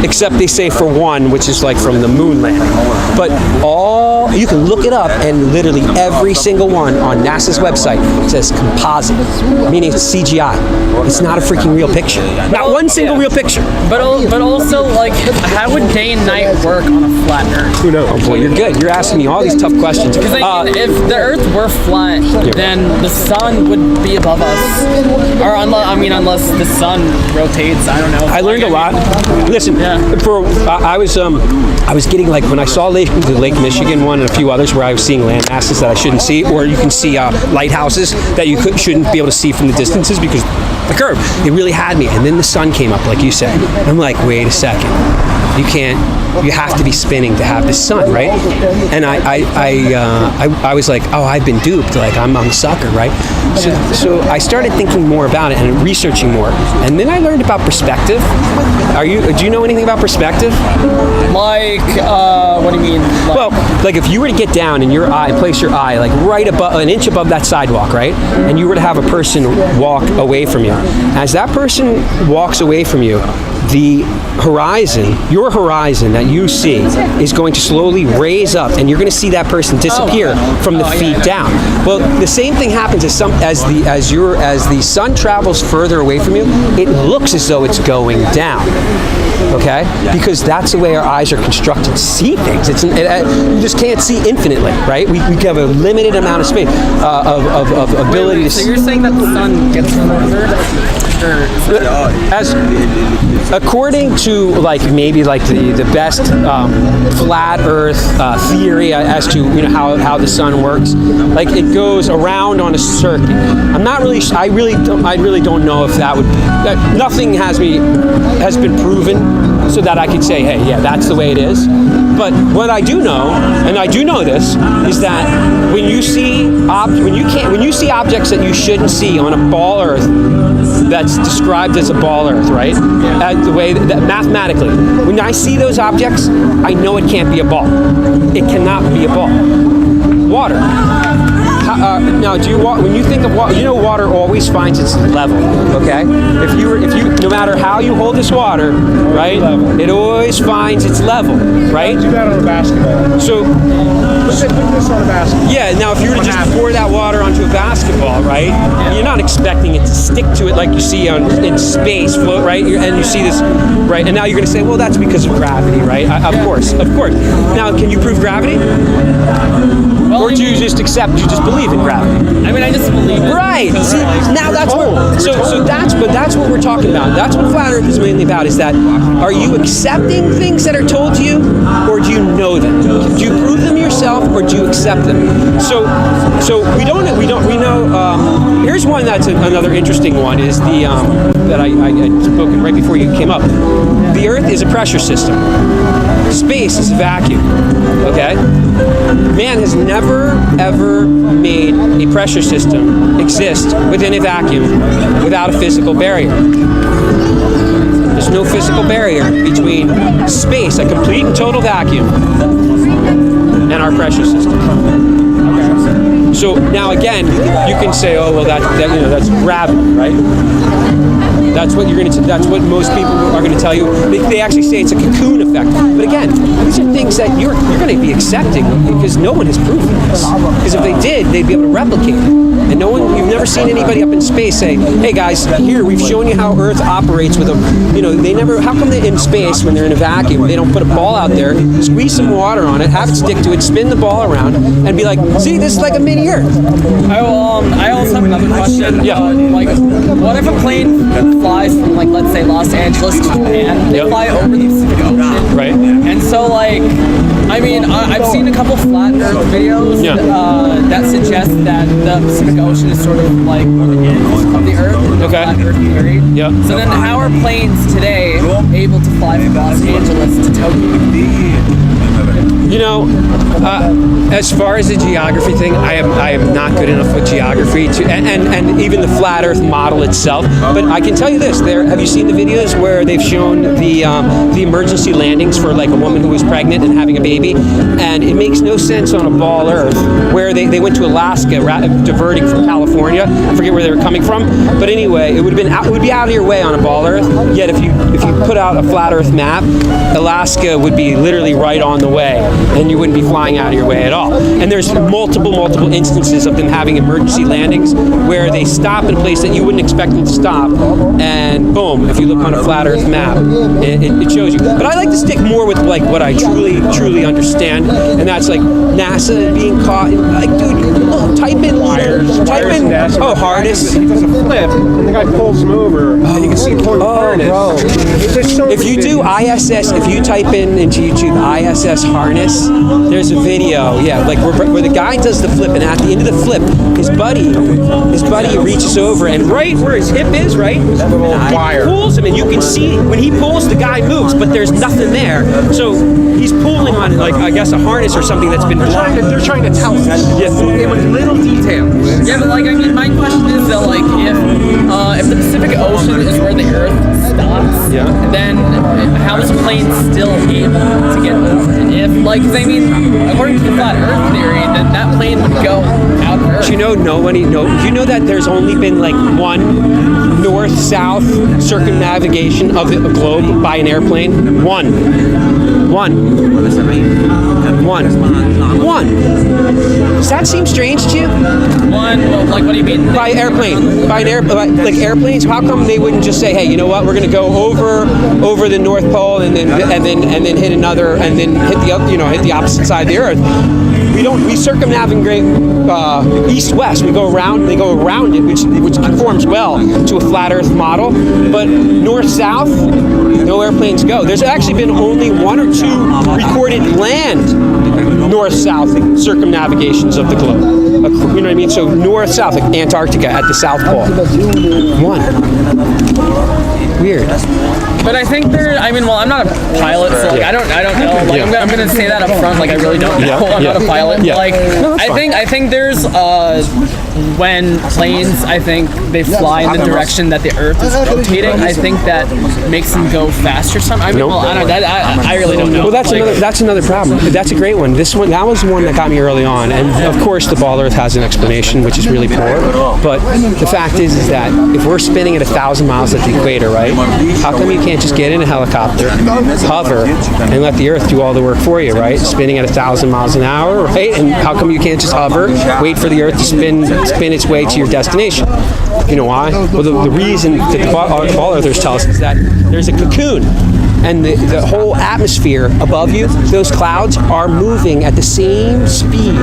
except they say for one, which is like from the moon landing. But you can look it up, and literally every single one on NASA's website says composite, meaning it's CGI. It's not a freaking real picture. Not one single real picture. But also, like, how would day and night work on a flat Earth? Who knows? Oh boy, you're good. You're asking me all these tough questions. Because if the Earth were flat, then the sun would be above us. Or unless the sun rotates. I don't know. I learned a lot. Listen, I was getting, like, when I saw the Lake Michigan one and a few others where I was seeing land masses that I shouldn't see, or you can see lighthouses that you shouldn't be able to see from the distances because the curve. It really had me. And then the sun came up, like you said. I'm like, wait a second. You have to be spinning to have the sun, right? And I was like, oh, I've been duped. Like, I'm a sucker, right? So I started thinking more about it and researching more. And then I learned about perspective. Do you know anything about perspective? Like, what do you mean? Well, like if you were to get down and place your eye like right above, an inch above that sidewalk, right? And you were to have a person walk away from you. As that person walks away from you, the horizon, your horizon that you see, is going to slowly raise up, and you're going to see that person disappear from the feet down. Well, the same thing happens as the sun travels further away from you. It looks as though it's going down. Okay, because that's the way our eyes are constructed to see things. You just can't see infinitely, right? We have a limited amount of space of ability to see. So you're saying that the sun gets further? As according to maybe the best flat Earth theory as to how the sun works, like it goes around on a circuit. I really don't know if that would. Nothing has been proven so that I could say, hey, yeah, that's the way it is. But what I do know, and I do know this, is that when you see objects that you shouldn't see on a ball Earth, that's described as a ball Earth, right? The way that mathematically, when I see those objects, I know it can't be a ball. It cannot be a ball. Water. Now, when you think of water, water always finds its level. Okay, if you, no matter how you hold this water, right, it always finds its level, right? Do that on a basketball. So, put this on a basketball. Yeah. Now, if you were to just pour that water onto a basketball, right, you're not expecting it to stick to it like you see in space float, right? And you see this, right? And now you're going to say, well, that's because of gravity, right? Of course. Now, can you prove gravity? Or do you just believe in gravity? I mean, I just believe it. Right. See, now that's that's what we're talking about. That's what flat Earth is mainly about. Is that, are you accepting things that are told to you, or do you know them? Do you prove them yourself, or do you accept them? So we know. Here's one that's another interesting one. Is the that I had spoken right before you came up. The Earth is a pressure system. Space is a vacuum. Okay. Man has never ever made a pressure system exist within a vacuum without a physical barrier. There's no physical barrier between space, a complete and total vacuum, and our pressure system. So now again, you can say, oh well, that's gravity, right? That's what that's what most people are going to tell you. They actually say it's a cocoon effect. But again, these are things that you're going to be accepting because no one has proven this. Because if they did, they'd be able to replicate it. And you've never seen anybody up in space say, hey guys, here, we've shown you how Earth operates with how come they in space, when they're in a vacuum, they don't put a ball out there, squeeze some water on it, have it stick to it, spin the ball around, and be like, see, this is like a mini Earth. I also have another question. Yeah. Like, what if a plane flies from, like, let's say Los Angeles to Japan? They fly over the Pacific Ocean. Right. And so, like, I mean, I've seen a couple flat Earth videos that suggest that the Pacific Ocean is sort of like of the Earth, the flat Earth theory. Yeah. So then, how are planes today able to fly from Los Angeles to Tokyo? As far as the geography thing, I am not good enough with geography and even the flat Earth model itself. But I can tell you this: have you seen the videos where they've shown the emergency landings for like a woman who was pregnant and having a baby? And it makes no sense on a ball Earth where they went to Alaska, diverting from California. I forget where they were coming from, but anyway, it would be out of your way on a ball Earth. Yet if you put out a flat Earth map, Alaska would be literally right on the way, and you wouldn't be flying out of your way at all. And there's multiple instances of them having emergency landings where they stop in a place that you wouldn't expect them to stop, and boom, if you look on a flat Earth map, it shows you. But I like to stick more with like what I truly understand, and that's like NASA being caught. Like, dude, look, type in harness. He does a flip, and the guy pulls him over, and you can see him pulling the harness. If you do ISS, if you type into YouTube ISS harness, there's a video, like where the guy does the flip, and at the end of the flip, his buddy reaches over, and right where his hip is, right, he pulls him, and you can see when he pulls, the guy moves, but there's nothing there. So he's pulling on, like, I guess a harness or something that's been blocked. They're trying to tell us. Yeah, with little details. Yeah, but like, I mean, my question is that, like, if the Pacific Ocean is where the Earth stops, then how is a plane still able to get over it? If, like, 'cause I mean, according to the flat Earth theory, then that plane would go out of Earth. Do you know that there's only been like one north-south circumnavigation of the globe by an airplane? One. Does that seem strange to you? Like, what do you mean? By airplane, like airplanes. How come they wouldn't just say, hey, you know what? We're going to go over the North Pole and then hit another, and then hit the opposite side of the Earth. We circumnavigate east-west. They go around it, which conforms well to a flat Earth model. But north-south, no airplanes go. There's actually been only one or two recorded land north-south circumnavigations of the globe. You know what I mean? So north-south, like Antarctica at the South Pole. One. Weird. But I think I'm not a pilot, so like I don't know. Like I'm gonna say that up front. Like I really don't know. I'm not a pilot. Yeah. Like I think there's when planes, I think they fly in the direction that the Earth is rotating. I think that makes them go faster. I don't know. I really don't know. Well, that's another problem. That's a great one. That was one that got me early on, and of course the ball Earth has an explanation, which is really poor. But the fact is that if we're spinning at 1,000 miles at the equator, right? How come you can't just get in a helicopter, hover, and let the Earth do all the work for you, right? Spinning at 1,000 miles an hour, right? And how come you can't just hover, wait for the Earth to spin its way to your destination? You know why? Well, the reason that the ball Earthers tell us is that there's a cocoon, and the whole atmosphere above you, those clouds are moving at the same speed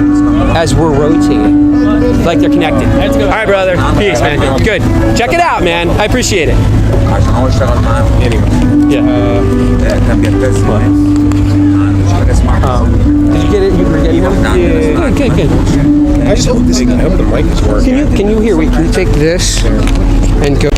as we're rotating. Like they're connected. All right, brother. Peace, man. Good. Check it out, man. I appreciate it. Anyway. Yeah. Did you get it? You were getting it? Yeah. Good. I just hope the mic is working. Can you hear? Wait, can you take this and go?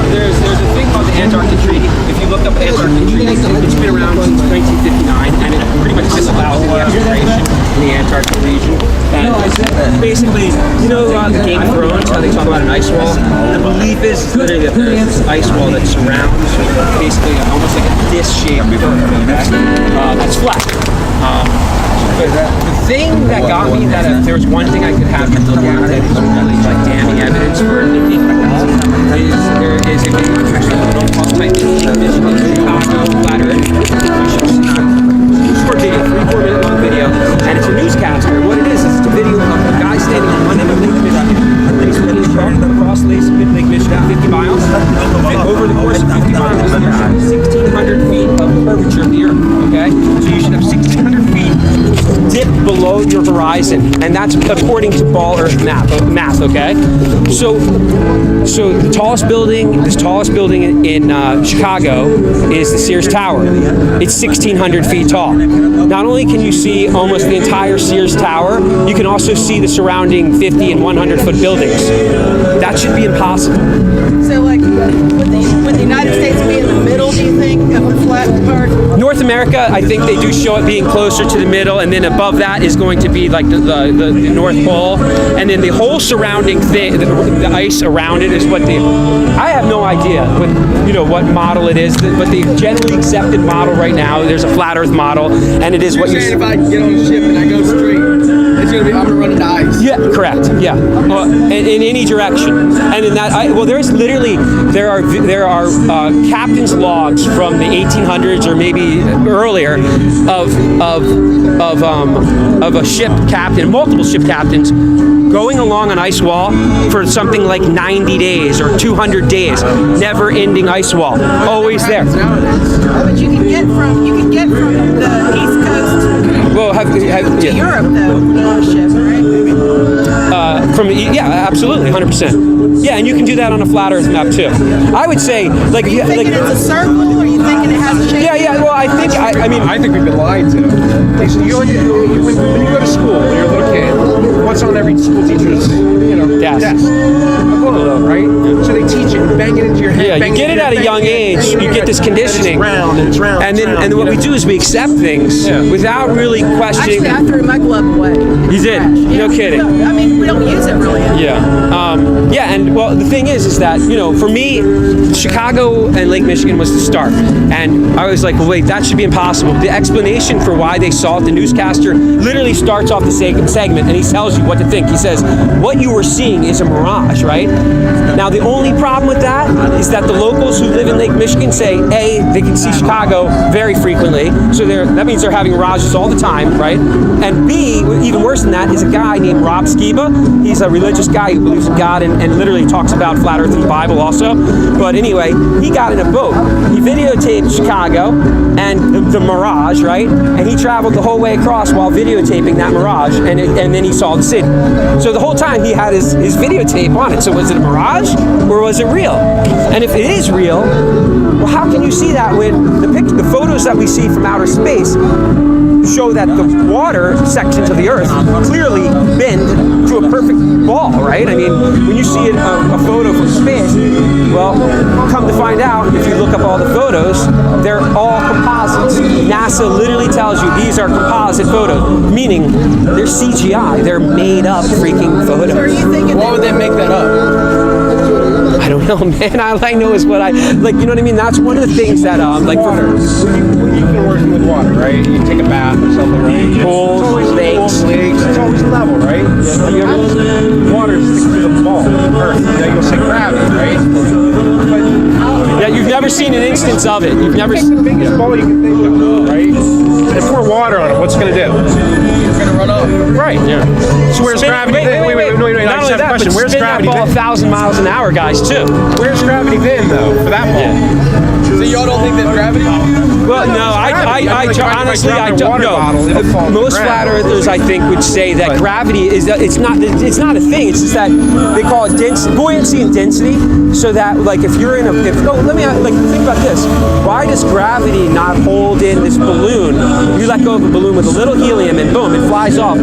There's a thing called the Antarctic Treaty. If you look up Antarctic Treaty, it's been around since 1959, and it pretty much disallows the exploration in the Antarctic region. And basically, the Game of Thrones, how they talk about an ice wall. The belief is literally that there's this ice wall that surrounds basically almost like a disc shape. That's flat. The thing that got me that if there was one thing I could have you look at that is really like damning evidence for thinking is there is a video called type Michigan Chicago flat earth. Short video, 3-4 minute long video, and it's a newscaster. What it is it's a video of a guy standing on one end of Lake Michigan, and he's looking across Lake Michigan, 50 miles. And over the course of 50 miles, you should have 1,600 feet of curvature of the earth. Okay, so you should have 1,600 feet dip below your horizon, and that's according to Ball Earth math. Okay, so the tallest building in Chicago is the Sears Tower. It's 1,600 feet tall. Not only can you see almost the entire Sears Tower, you can also see the surrounding 50 and 100 foot buildings. That should be impossible. So, like, would the United States be in the middle, do you think, of a flat part? North America, I think they do show it being closer to the middle, and then above that is going to be like the North Pole, and then the whole surrounding thing, the ice around it is what I have no idea what model it is, but the generally accepted model right now, there's a flat Earth model, and it is what you're saying. If I get on a ship and I go straight, it's gonna be I'm gonna run into ice. Yeah, correct. Yeah, in any direction, and in that, there are captain's logs from the 1800s or maybe earlier of a ship captain, multiple ship captains, going along an ice wall for something like 90 days or 200 days, never-ending ice wall, always there. But you can get from the East Coast to Europe though on a ship, right? Absolutely, 100%. Yeah, and you can do that on a flat Earth map too. I would say, like, are you thinking it's a circle, or are you thinking it has a shape? Yeah. Well, I think we've been lied to. When you go to school, when you're a little kid, what's on every school teacher's desk? A photo, right? So they teach it, bang it into your head. Yeah, you get it at a young age. You get this conditioning. It's round. And what we do is we accept things without really questioning. Actually, I threw my glove away. You did? No kidding. I mean, we don't use it really. Yeah, and well, the thing is that for me, Chicago and Lake Michigan was the start, and I was like, well, wait, that should be impossible. The explanation for why they saw it, the newscaster literally starts off the segment, and he tells you what to think. He says, what you were seeing is a mirage, right? Now, the only problem with that is that the locals who live in Lake Michigan say, A, they can see Chicago very frequently, so that means they're having mirages all the time, right? And B, even worse than that, is a guy named Rob Skiba. He's a religious guy who believes in God and literally talks about flat Earth in the Bible also. But anyway, he got in a boat. He videotaped Chicago and the mirage, right? And he traveled the whole way across while videotaping that mirage, and then he saw the city. So the whole time he had his videotape on it. So was it a mirage or was it real? And if it is real, well, how can you see that when the photos that we see from outer space show that the water sections of the Earth clearly bend to a perfect ball, right? I mean, when you see a photo from space, well, come to find out, if you look up all the photos, they're all composites. NASA literally tells you these are composite photos, meaning they're CGI, they're made up freaking photos. So are you thinking why would they make that up? I don't know, man. All I know is what I like. You know what I mean? That's one of the things that like water. When you've been working with water, right? You take a bath or something, right? Pools, lakes. It's always level, right? Water sticks to the ball, Earth. You'll say gravity, right? Yeah, you've never seen an instance of it. You've never seen the biggest ball you can think of, right? And pour water on it. What's it going to do? It's gonna run up. Right. Yeah. So where's gravity then? Wait. Not only that, but where's spin gravity that ball then? 1,000 miles an hour, guys, too. Where's gravity then, though, for that ball? Yeah. So y'all don't think that gravity? Well, no, honestly, I don't know. Most flat earthers, I think, would say that gravity is it's not a thing. It's just that they call it buoyancy and density. So that, like, if you're in think about this. Why does gravity not hold in this balloon? You let go of a balloon with a little helium, and boom, it flies off.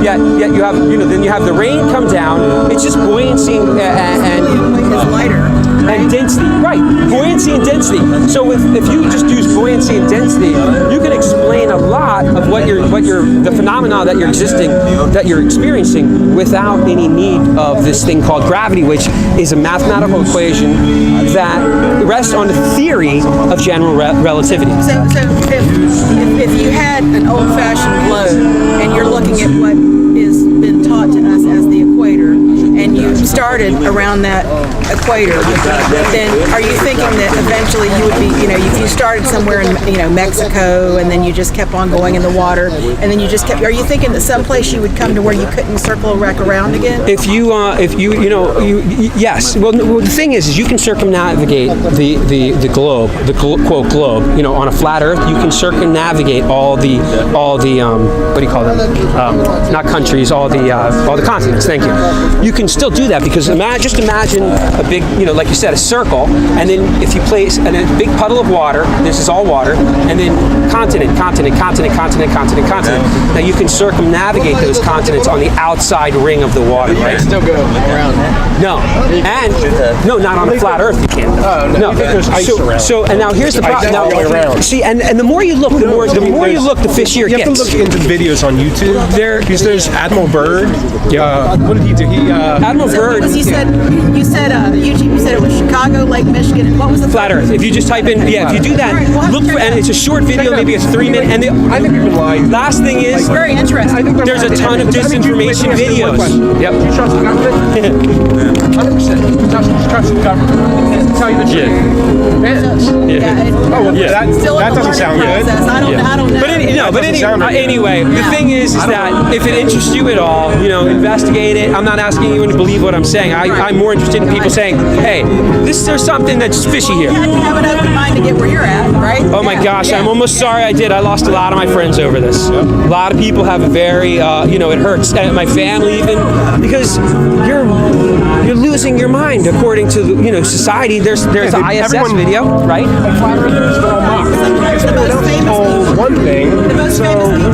Yet you have then you have the rain come down. It's just buoyancy and it's lighter. and density. Right, buoyancy and density. So if you just use buoyancy and density, you can explain a lot of the phenomena that you're experiencing without any need of this thing called gravity, which is a mathematical equation that rests on the theory of general relativity. So if you had an old-fashioned globe and you're looking at what has been taught to us as the equator, and you started around that equator, then are you thinking that eventually you would be, if you started somewhere in, Mexico, and then you just kept on going in the water, and then you just kept, are you thinking that someplace you would come to where you couldn't circle back around again? Yes. Well, the thing is you can circumnavigate the globe, quote globe, on a flat Earth. You can circumnavigate all the what do you call them? Not countries, all the continents. Thank you. You can still do that because just imagine a big, like you said, a circle, and then if you place a big puddle of water, this is all water, and then continent. Now you can circumnavigate those continents on the outside ring of the water, right? Still go around. No, not on a flat Earth you can't. No. There's ice around. So, and now here's the problem. Around. See, and the more you look, the more you look, the fishier it You have gets. to look into videos on YouTube. Because there's Admiral Byrd. What did he do? Admiral Byrd. You said YouTube. You said it was Chicago, Lake Michigan, and what was the Flat Earth. If you just type in, if you do that, look for, and it's a short video, maybe a 3-minute. And I think you've been lying. last thing is, It's very interesting. there's a ton of disinformation videos. Yep. Do you trust the government? 100%. Trust the government. Tell you the truth. That doesn't sound good. I don't know. But anyway, the thing is that if it interests you at all, investigate it. I'm not asking anyone to believe what I'm saying. I'm more interested in people saying, hey, there's something that's fishy here. You have to have an open mind to get where you're at, right? Oh my gosh, I'm almost sorry I did. I lost a lot of my friends over this. A lot of people have a very, it hurts. And my family even, because you're losing your mind according to society. There's the ISS video, right? Flat Earthers are all mocked. Sometimes the most famous people, one thing, so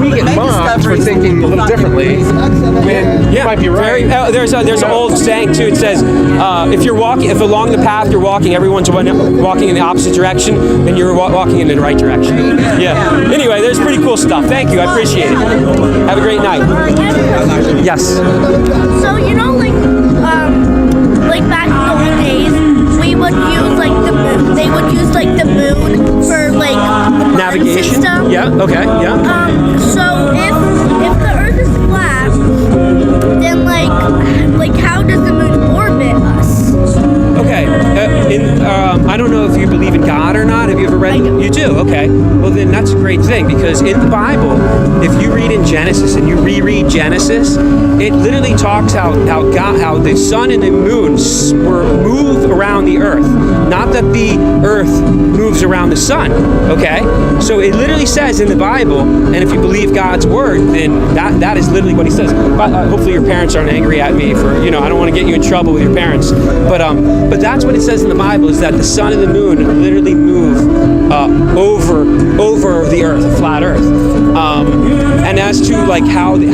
we get mocked for thinking a little differently. When you might be right. There's an old saying too. It says, if along the path you're walking, everyone's walking in the opposite direction, then you're walking in the right direction. Yeah. Anyway, there's pretty cool stuff. Thank you. I appreciate it. Have a great night. Yes. So like back in the old days, we would use the moon. They would use the moon for the navigation. System. Yeah. Okay. Yeah. So if the Earth is flat, then how does the moon orbit us? Okay. I don't know if you believe in God or not. Have you ever read? You do. Okay. Well, then that's a great thing because in the Bible, if you read in Genesis and you reread Genesis, it literally talks how the sun and the moon move around the earth, not that the earth moves around the sun. Okay. So it literally says in the Bible, and if you believe God's word, then that is literally what He says. But hopefully your parents aren't angry at me for I don't want to get you in trouble with your parents, but that's what it says in the Bible is that the sun and the moon literally move over the earth, a flat earth. And as to how the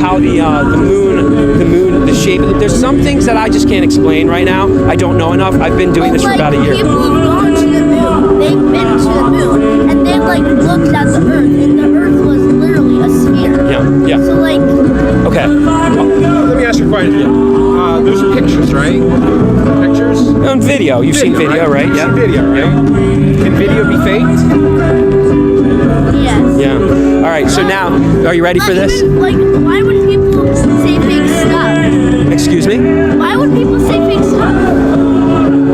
moon, the shape, there's some things that I just can't explain right now. I don't know enough. I've been doing this for about a year. People have gone to the moon. They've been to the moon, and they've looked at the earth, and the earth was literally a sphere. Yeah. So okay. Let me ask you a question. Those are pictures, right? Pictures? On video. You've seen video, right? You've Yeah. seen video, right? Can video be faked? yes. Yeah. All right. So now, are you ready for this? Why would people say fake stuff? Excuse me? Why would people say fake stuff?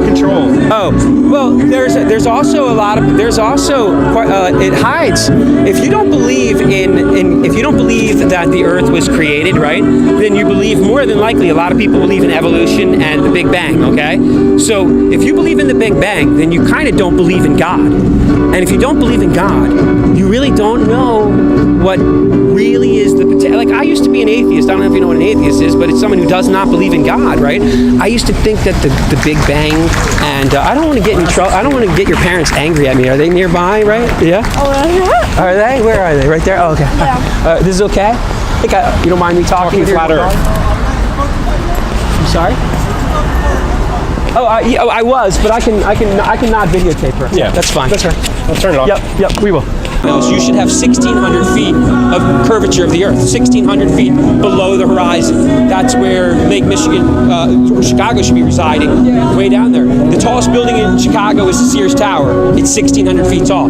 Control. Oh, well, there's also a lot of it hides. If you don't believe if you don't believe that the Earth was created, right? Then you believe more than likely a lot of people believe in evolution and the Big Bang. Okay, so if you believe in the Big Bang, then you kind of don't believe in God. And if you don't believe in God, you really don't know what really is the potential. I used to be an atheist. I don't know if you know what an atheist is, but it's someone who does not believe in God, right? I used to think that the Big Bang, and I don't want to get in trouble. I don't want to get your parents angry at me. Are they nearby, right? Yeah? Oh, yeah. Are they? Where are they? Right there? Oh, okay. Yeah. This is okay? I think you don't mind me talking Flat Earth. I'm sorry? I was, but I can not videotape her. Yeah, that's fine. That's right. I'll turn it off. Yep, we will. You should have 1,600 feet of curvature of the Earth, 1,600 feet below the horizon. That's where Lake Michigan, or Chicago should be residing, way down there. The tallest building in Chicago is the Sears Tower. It's 1,600 feet tall.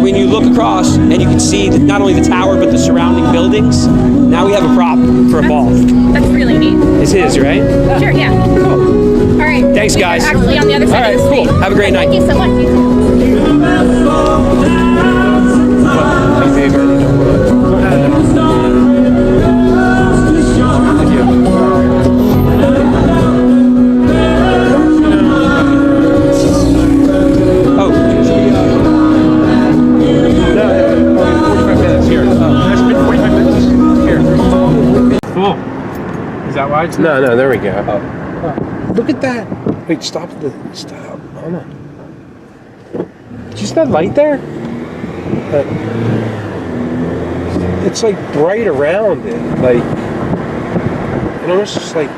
When you look across and you can see that not only the tower but the surrounding buildings, now we have a problem for a ball. That's really neat. It's his, right? Sure, yeah. Cool. All right. Thanks, guys. We're actually on the other side All right, of the street. cool. Have a great night. Thank you so much. You too. No, there we go. Look at that. Wait, stop. Hold on. Just that light there? It's like bright around it. Like, and almost just like,